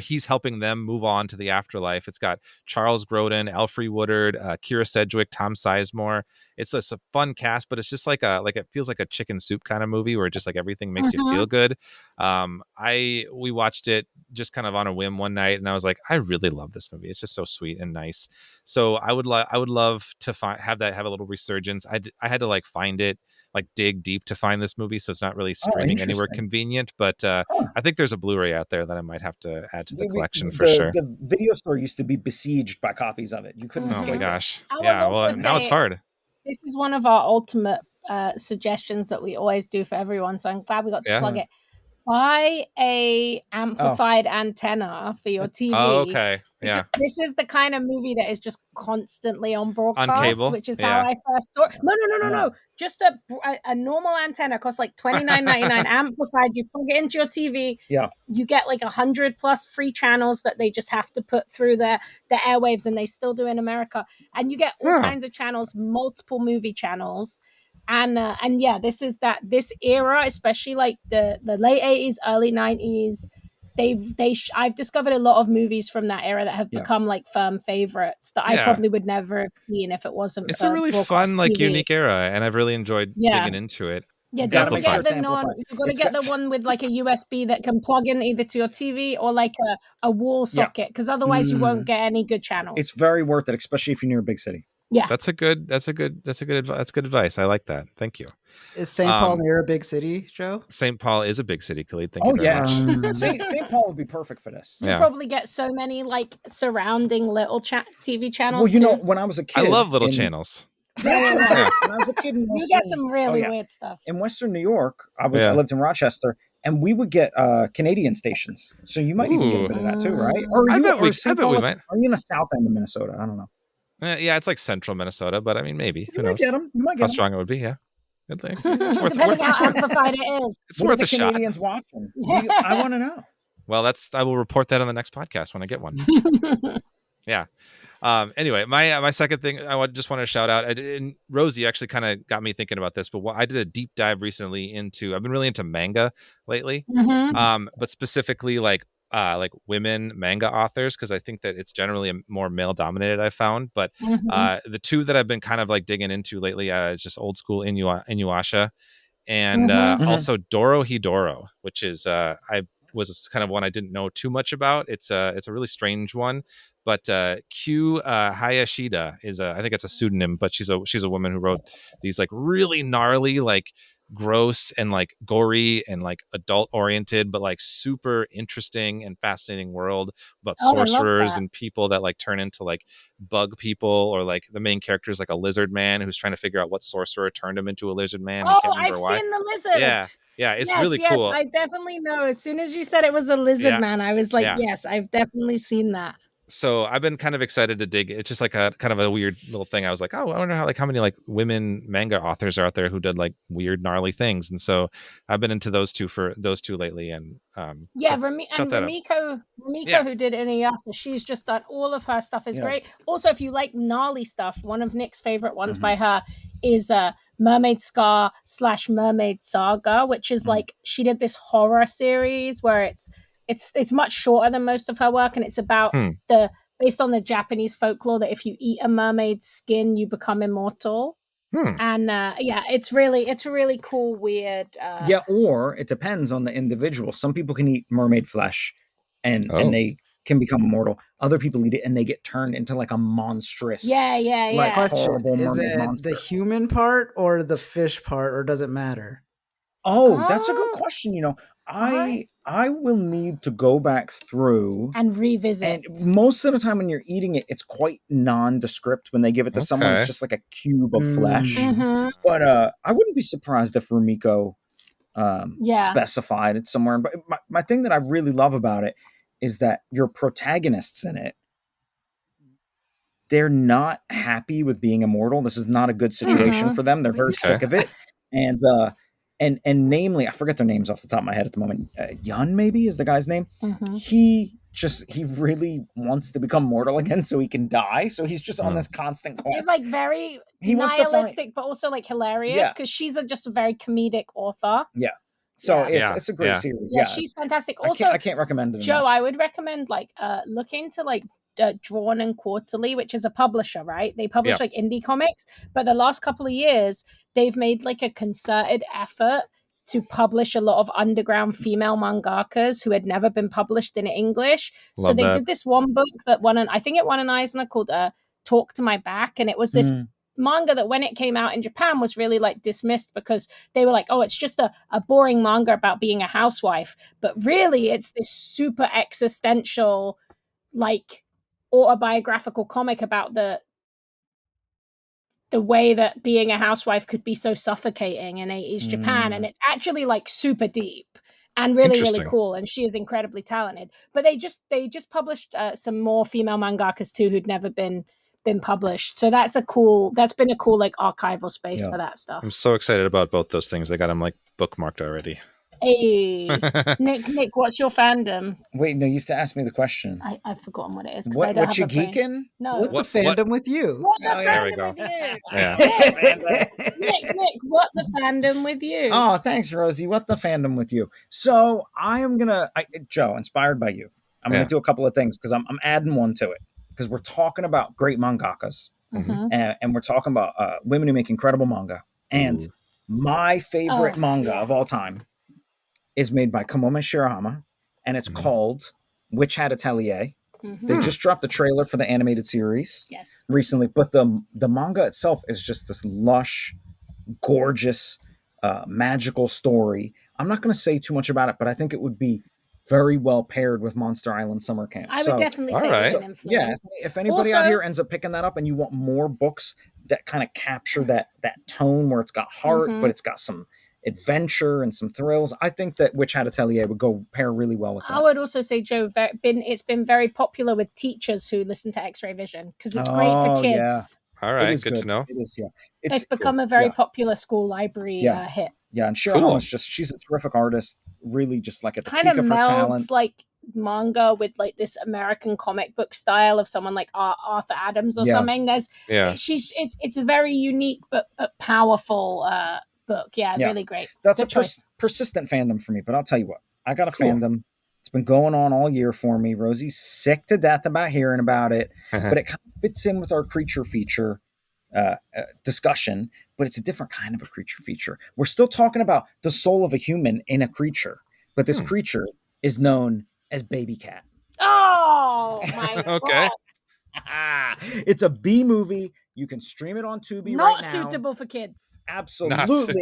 He's helping them move on to the afterlife. It's got Charles Grodin, Alfre Woodard, Keira Sedgwick, Tom Sizemore. It's a fun cast, but it's just like it feels like a chicken soup kind of movie where just like everything makes you feel good. We watched it just kind of on a whim one night, and I was like, I really love this movie. It's just so sweet and nice. So I would love to have a little resurgence. I had to like find it, like dig deep to find this movie, so it's not really streaming anywhere convenient. But I think there's a Blu-ray out there that I might have to add to the collection for sure. The video store used to be besieged by copies of it. You couldn't escape. Oh my gosh! Yeah, well now it's hard. This is one of our ultimate suggestions that we always do for everyone. So I'm glad we got to plug it. Buy a amplified antenna for your TV. Oh, okay. Yeah. This is the kind of movie that is just constantly on broadcast, on cable, which is how I first saw it. No. Just a normal antenna costs like $29.99 amplified. You plug it into your TV. Yeah. You get like 100+ free channels that they just have to put through the airwaves, and they still do in America. And you get all kinds of channels, multiple movie channels. And this is this era, especially like the late 80s, early 90s. I've discovered a lot of movies from that era that have become like firm favorites that I probably would never have seen if it wasn't. It's a really fun, like unique era, and I've really enjoyed digging into it. Yeah, you've got to get the one with like a USB that can plug in either to your TV or like a wall socket, because otherwise you won't get any good channels. It's very worth it, especially if you're near a big city. Yeah, that's good advice. I like that. Thank you. Is St. Paul near a big city, Joe? St. Paul is a big city, Khalid. Thank you very much. St. Paul would be perfect for this. You probably get so many like surrounding little TV channels. Well, you know, when I was a kid, I love little channels. When I was a kid, you get some really weird stuff. In Western New York, I lived in Rochester, and we would get Canadian stations. So you might even get a bit of that too, right? Or I bet we might. Are you in the south end of Minnesota? I don't know. Yeah, it's like central Minnesota, but I mean, maybe. You might get them. How strong it would be, yeah. Good thing. Depending how amplified it is. It's worth a shot. Canadians watching? I want to know. Well, I will report that on the next podcast when I get one. Yeah. Anyway, my second thing just want to shout out, and Rosie actually kind of got me thinking about this, but I did a deep dive recently I've been really into manga lately. But specifically like women manga authors, because I think that it's generally more male dominated, I found. But the two that I've been kind of like digging into lately is just old school Inuyasha, and also Dorohedoro, which is was kind of one I didn't know too much about. It's a really strange one, but Q Hayashida is I think it's a pseudonym, but she's a woman who wrote these like really gnarly, like gross and like gory and like adult oriented, but like super interesting and fascinating world about sorcerers and people that like turn into like bug people, or like the main character is like a lizard man who's trying to figure out what sorcerer turned him into a lizard man. Oh, I've seen the lizard. Yeah, it's really cool. I definitely know. As soon as you said it was a lizard man, I was like, yes, I've definitely seen that. So I've been kind of excited to dig. It's just like a kind of a weird little thing. I was like, oh, I wonder how many like women manga authors are out there who did like weird, gnarly things. And so I've been into those two lately. And Rumiko, who did Inuyasha, she's just done all of her stuff is great. Also, if you like gnarly stuff, one of Nick's favorite ones by her is Mermaid Scar / Mermaid Saga, which is like she did this horror series where it's much shorter than most of her work, and it's about based on the Japanese folklore that if you eat a mermaid's skin, you become immortal. And it's really cool, weird. Or it depends on the individual. Some people can eat mermaid flesh, and they can become immortal. Other people eat it and they get turned into like a monstrous, like horrible mermaid monster. The human part or the fish part, or does it matter? Oh, that's a good question. You know, I will need to go back through and revisit. And most of the time when you're eating it, it's quite nondescript when they give it to someone. It's just like a cube of flesh. But I wouldn't be surprised if Rumiko specified it somewhere. But my thing that I really love about it is that your protagonists in it, they're not happy with being immortal. This is not a good situation for them. They're very sick of it. And namely, I forget their names off the top of my head at the moment. Yun, maybe, is the guy's name. He really wants to become mortal again so he can die. So he's just on this constant quest. He's like very nihilistic, but also like hilarious because she's just a very comedic author. Yeah. So it's a great series. Yeah, she's fantastic. Also, I can't recommend it Joe, enough. I would recommend like look into like Drawn and Quarterly, which is a publisher, right? They publish like indie comics, but the last couple of years they've made like a concerted effort to publish a lot of underground female mangakas who had never been published in English. Love so they did this one book that won an Eisner called Talk to My Back, and it was this manga that when it came out in Japan was really like dismissed because they were like, oh, it's just a boring manga about being a housewife, but really it's this super existential like autobiographical comic about the way that being a housewife could be so suffocating in 80s Japan, and it's actually like super deep and really cool, and she is incredibly talented. But they just published some more female mangakas too who'd never been published, so that's been a cool like archival space for that stuff. I'm so excited about both those things. I got them like bookmarked already. Hey, Nick, what's your fandom? Wait, no, you have to ask me the question. I've forgotten what it is. What you geeking? No. What the fandom with you? What the fandom with you? Yeah. Nick, what the fandom with you? Oh, thanks, Rosie. What the fandom with you? So I am Joe, inspired by you, I'm gonna do a couple of things because I'm adding one to it because we're talking about great mangakas and we're talking about women who make incredible manga. And my favorite manga of all time is made by Kamome Shirahama, and it's called Witch Hat Atelier. They just dropped the trailer for the animated series recently, but the manga itself is just this lush, gorgeous, magical story. I'm not going to say too much about it, but I think it would be very well paired with Monster Island Summer Camp. I would definitely say it's an influence. Yeah, if anybody out here ends up picking that up and you want more books that kind of capture that tone where it's got heart, but it's got some adventure and some thrills, I think that Witch Hat Atelier would go pair really well with that. I would also say, Joe, it's been very popular with teachers who listen to X-Ray Vision because it's great for kids. Yeah. All right, good to know. It is, It's become a very popular school library hit. Yeah, and Shirahama's she's a terrific artist, really just like at the peak of her talent. Like manga with like this American comic book style of someone like Arthur Adams or something. It's a very unique but powerful book. Really great. That's a persistent fandom for me, but I'll tell you what, I got a fandom. It's been going on all year for me. Rosie's sick to death about hearing about it, but it kind of fits in with our creature feature discussion, but it's a different kind of a creature feature. We're still talking about the soul of a human in a creature, but this creature is known as Baby Cat. Oh my okay. God. It's a B movie. You can stream it on Tubi not right now. Suitable for kids. Absolutely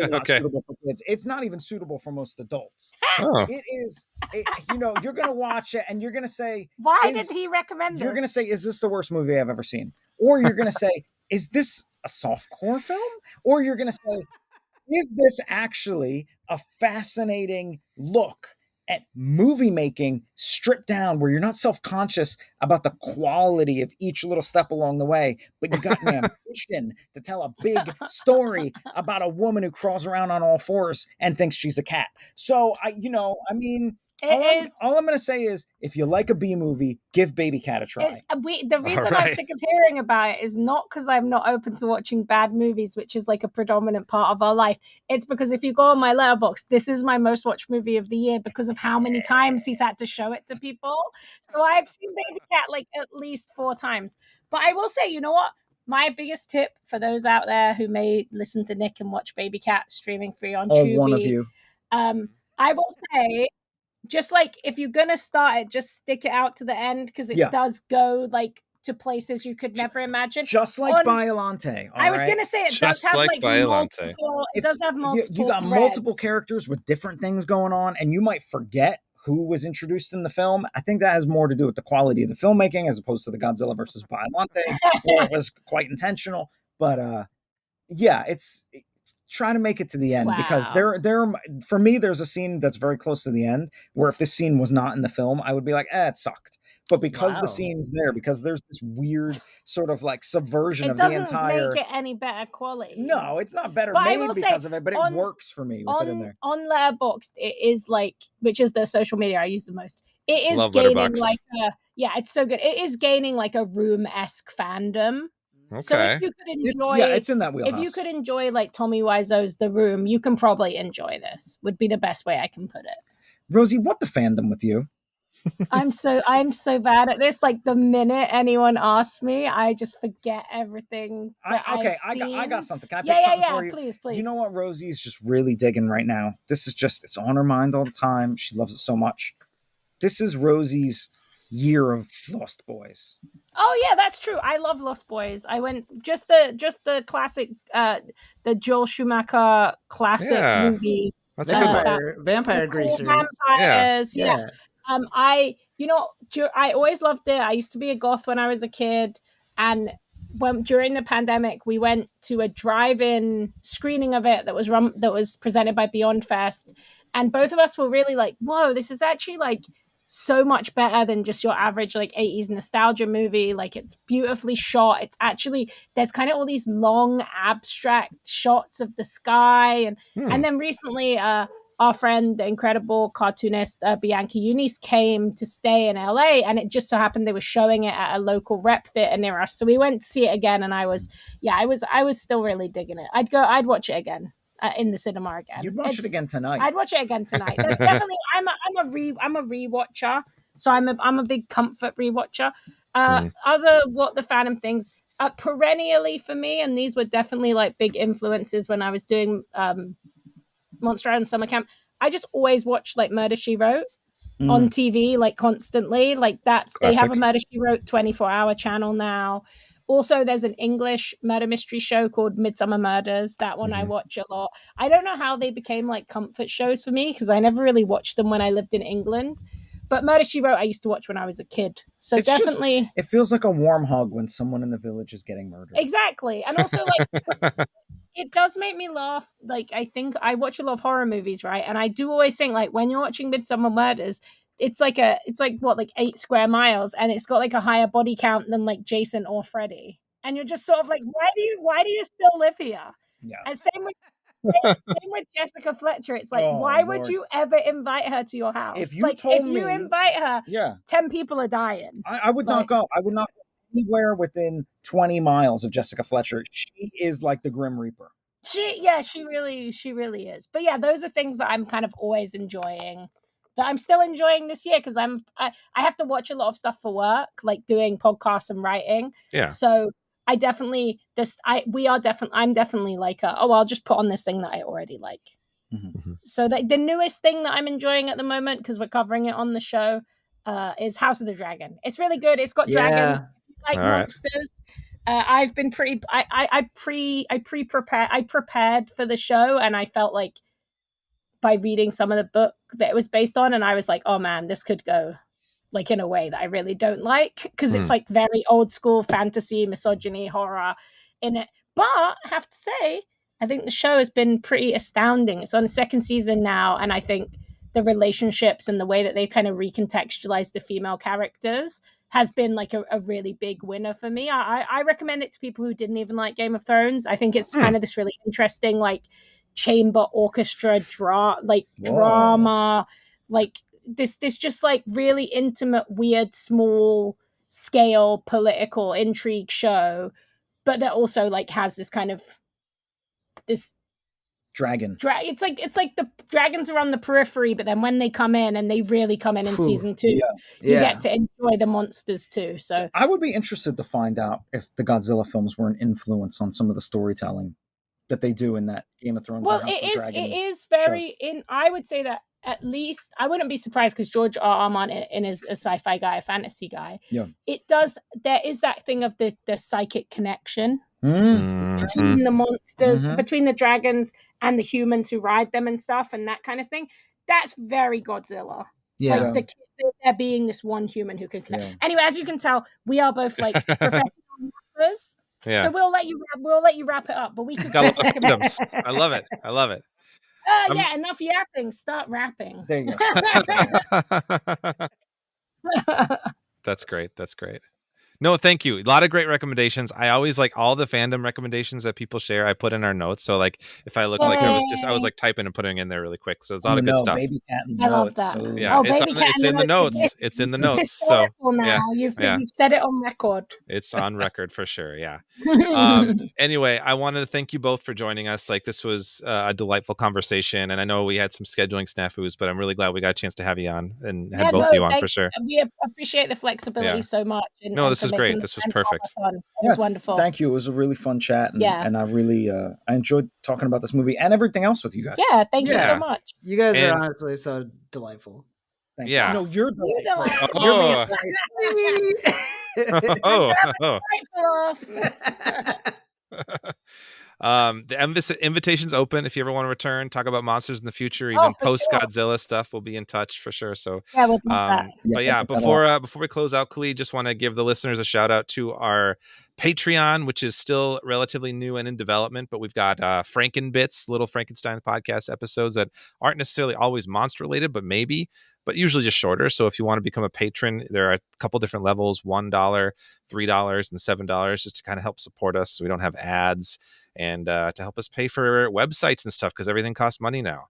not suitable for kids. It's not even suitable for most adults. It is, you're going to watch it and you're going to say, why did he recommend this? You're going to say, is this the worst movie I've ever seen? Or you're going to say, is this a softcore film? Or you're going to say, is this actually a fascinating look at movie making stripped down, where you're not self-conscious about the quality of each little step along the way, but you got an ambition to tell a big story about a woman who crawls around on all fours and thinks she's a cat. So all I'm going to say is, if you like a B movie, give Baby Cat a try. The reason I'm sick of hearing about it is not because I'm not open to watching bad movies, which is like a predominant part of our life. It's because if you go on my Letterboxd, this is my most watched movie of the year because of how many times he's had to show it to people. So I've seen Baby Cat like at least 4 times. But I will say, you know what? My biggest tip for those out there who may listen to Nick and watch Baby Cat streaming free on Tubi. One of you. I will say, just like if you're gonna start it, just stick it out to the end, because it does go like to places you could never imagine. Just like Biollante. I was gonna say it does have like multiple. It does have multiple. You got multiple characters with different things going on, and you might forget who was introduced in the film. I think that has more to do with the quality of the filmmaking as opposed to the Godzilla versus Biollante, where it was quite intentional. But it's try to make it to the end, because there for me, there's a scene that's very close to the end where if this scene was not in the film, I would be like, it sucked. But because the scene's there, because there's this weird sort of like subversion of the entire. It doesn't make it any better quality. No, it's not better made because of it, but it works for me with it in there. On Letterboxd, it is like, which is the social media I use the most. It is gaining like it's so good. It is gaining like a Room-esque fandom. Okay. So if you could enjoy, it's in that wheelhouse. If you could enjoy like Tommy Wiseau's The Room, you can probably enjoy this. Would be the best way I can put it. Rosie, what the fandom with you? I'm so bad at this. Like the minute anyone asks me, I just forget everything. I got something. Can I pick something for you? Please. You know what Rosie's just really digging right now? This is just, it's on her mind all the time. She loves it so much. This is Rosie's year of Lost Boys. Oh yeah, that's true. I love Lost Boys. I went just the classic, the Joel Schumacher classic movie. That's a good one. Vampire Greasers. Vampires, yeah. I always loved it. I used to be a goth when I was a kid, and during the pandemic, we went to a drive-in screening of it that was presented by Beyond Fest, and both of us were really like, "Whoa, this is actually like so much better than just your average like 80s nostalgia movie. Like, it's beautifully shot. It's actually, there's kind of all these long abstract shots of the sky, and then recently our friend, the incredible cartoonist Bianca Eunice, came to stay in LA, and it just so happened they were showing it at a local rep theater near us. So we went to see it again, and I was still really digging it. I'd watch it again in the cinema again. You'd watch it again tonight. I'd watch it again tonight. That's definitely. I'm a rewatcher, so I'm a big comfort rewatcher. Other what the fandom things perennially for me, and these were definitely like big influences when I was doing Monster Island Summer Camp. I just always watched like Murder, She Wrote on TV, like constantly. Like they have a Murder, She Wrote 24-hour channel now. Also, there's an English murder mystery show called Midsummer Murders. That one I watch a lot. I don't know how they became like comfort shows for me, because I never really watched them when I lived in England. But Murder, She Wrote I used to watch when I was a kid. So it's definitely... it feels like a warm hug when someone in the village is getting murdered. Exactly. And also like... it does make me laugh. Like, I think I watch a lot of horror movies, right? And I do always think, like, when you're watching Midsummer Murders, it's like 8 square miles, and it's got like a higher body count than like Jason or Freddy. And you're just sort of like, why do you still live here? Yeah. And same with Same with Jessica Fletcher. It's like, why would you ever invite her to your house? If you you invite her, 10 people are dying. I would not go. I would not go anywhere within 20 miles of Jessica Fletcher. She is like the Grim Reaper. She really is. But yeah, those are things that I'm kind of always enjoying. That I'm still enjoying this year because I have to watch a lot of stuff for work, like doing podcasts and writing. Yeah. So I'm definitely like I'll just put on this thing that I already like. Mm-hmm. So the newest thing that I'm enjoying at the moment, because we're covering it on the show, is House of the Dragon. It's really good. It's got dragons, like monsters. I've been pretty. I prepared for the show, and I felt like by reading some of the book that it was based on, and I was like, oh man, this could go like in a way that I really don't like, because it's like very old school fantasy, misogyny, horror in it. But I have to say, I think the show has been pretty astounding. It's on the second season now, and I think the relationships and the way that they kind of recontextualize the female characters has been like a really big winner for me. I recommend it to people who didn't even like Game of Thrones. I think it's kind of this really interesting, like, chamber orchestra drama, like this just like really intimate, weird, small scale political intrigue show, but that also like has this kind of this dragon. It's like the dragons are on the periphery, but then when they come in, and they really come in season 2, you get to enjoy the monsters too. So I would be interested to find out if the Godzilla films were an influence on some of the storytelling that they do in that Game of Thrones. Well, it is very I would say that at least I wouldn't be surprised, because George R. Martin is a sci-fi guy, a fantasy guy. Yeah, there is that thing of the psychic connection between the monsters, between the dragons and the humans who ride them and stuff, and that kind of thing. That's very Godzilla. Yeah, like there being this one human who can connect. Yeah. Anyway, as you can tell, we are both like professional rappers. Yeah. So we'll let you wrap it up, but we could. I love it. Yeah, enough yapping. Start rapping. There you go. That's great. No, thank you. A lot of great recommendations. I always like all the fandom recommendations that people share. I put in our notes. So like, if I look like I was like typing and putting in there really quick. So it's a lot of good stuff. Baby cat in I love that. So. Yeah, it's in the notes. It's in the notes. So now. You've said it on record. It's on record for sure. Yeah. Anyway, I wanted to thank you both for joining us. Like, this was a delightful conversation, and I know we had some scheduling snafus, but I'm really glad we got a chance to have you on and had both of you on for sure. We appreciate the flexibility so much. This was great. This was perfect. It was wonderful. Thank you. It was a really fun chat, and I really I enjoyed talking about this movie and everything else with you guys. Yeah, thank you so much. You guys are honestly so delightful. Thank you. No, you're delightful. You're the invitation's open if you ever want to return, talk about monsters in the future, even post Godzilla stuff. We'll be in touch for sure. So we'll do that. But before we close out, Khalid, just want to give the listeners a shout out to our Patreon, which is still relatively new and in development, but we've got Frankenbits, little Frankenstein podcast episodes that aren't necessarily always monster related, but usually just shorter. So if you want to become a patron, there are a couple different levels, $1, $3, and $7, just to kind of help support us so we don't have ads, and to help us pay for websites and stuff, because everything costs money now.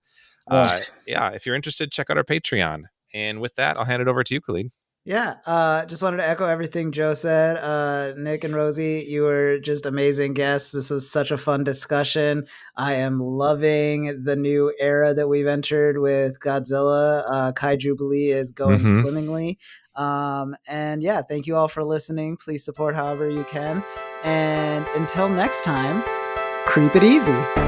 If you're interested, check out our Patreon. And with that, I'll hand it over to you, Khalid. Yeah, just wanted to echo everything Joe said. Nick and Rosie, you were just amazing guests. This was such a fun discussion. I am loving the new era that we've entered with Godzilla. KAIJUBILEE is going swimmingly. And yeah, thank you all for listening. Please support however you can. And until next time, creep it easy.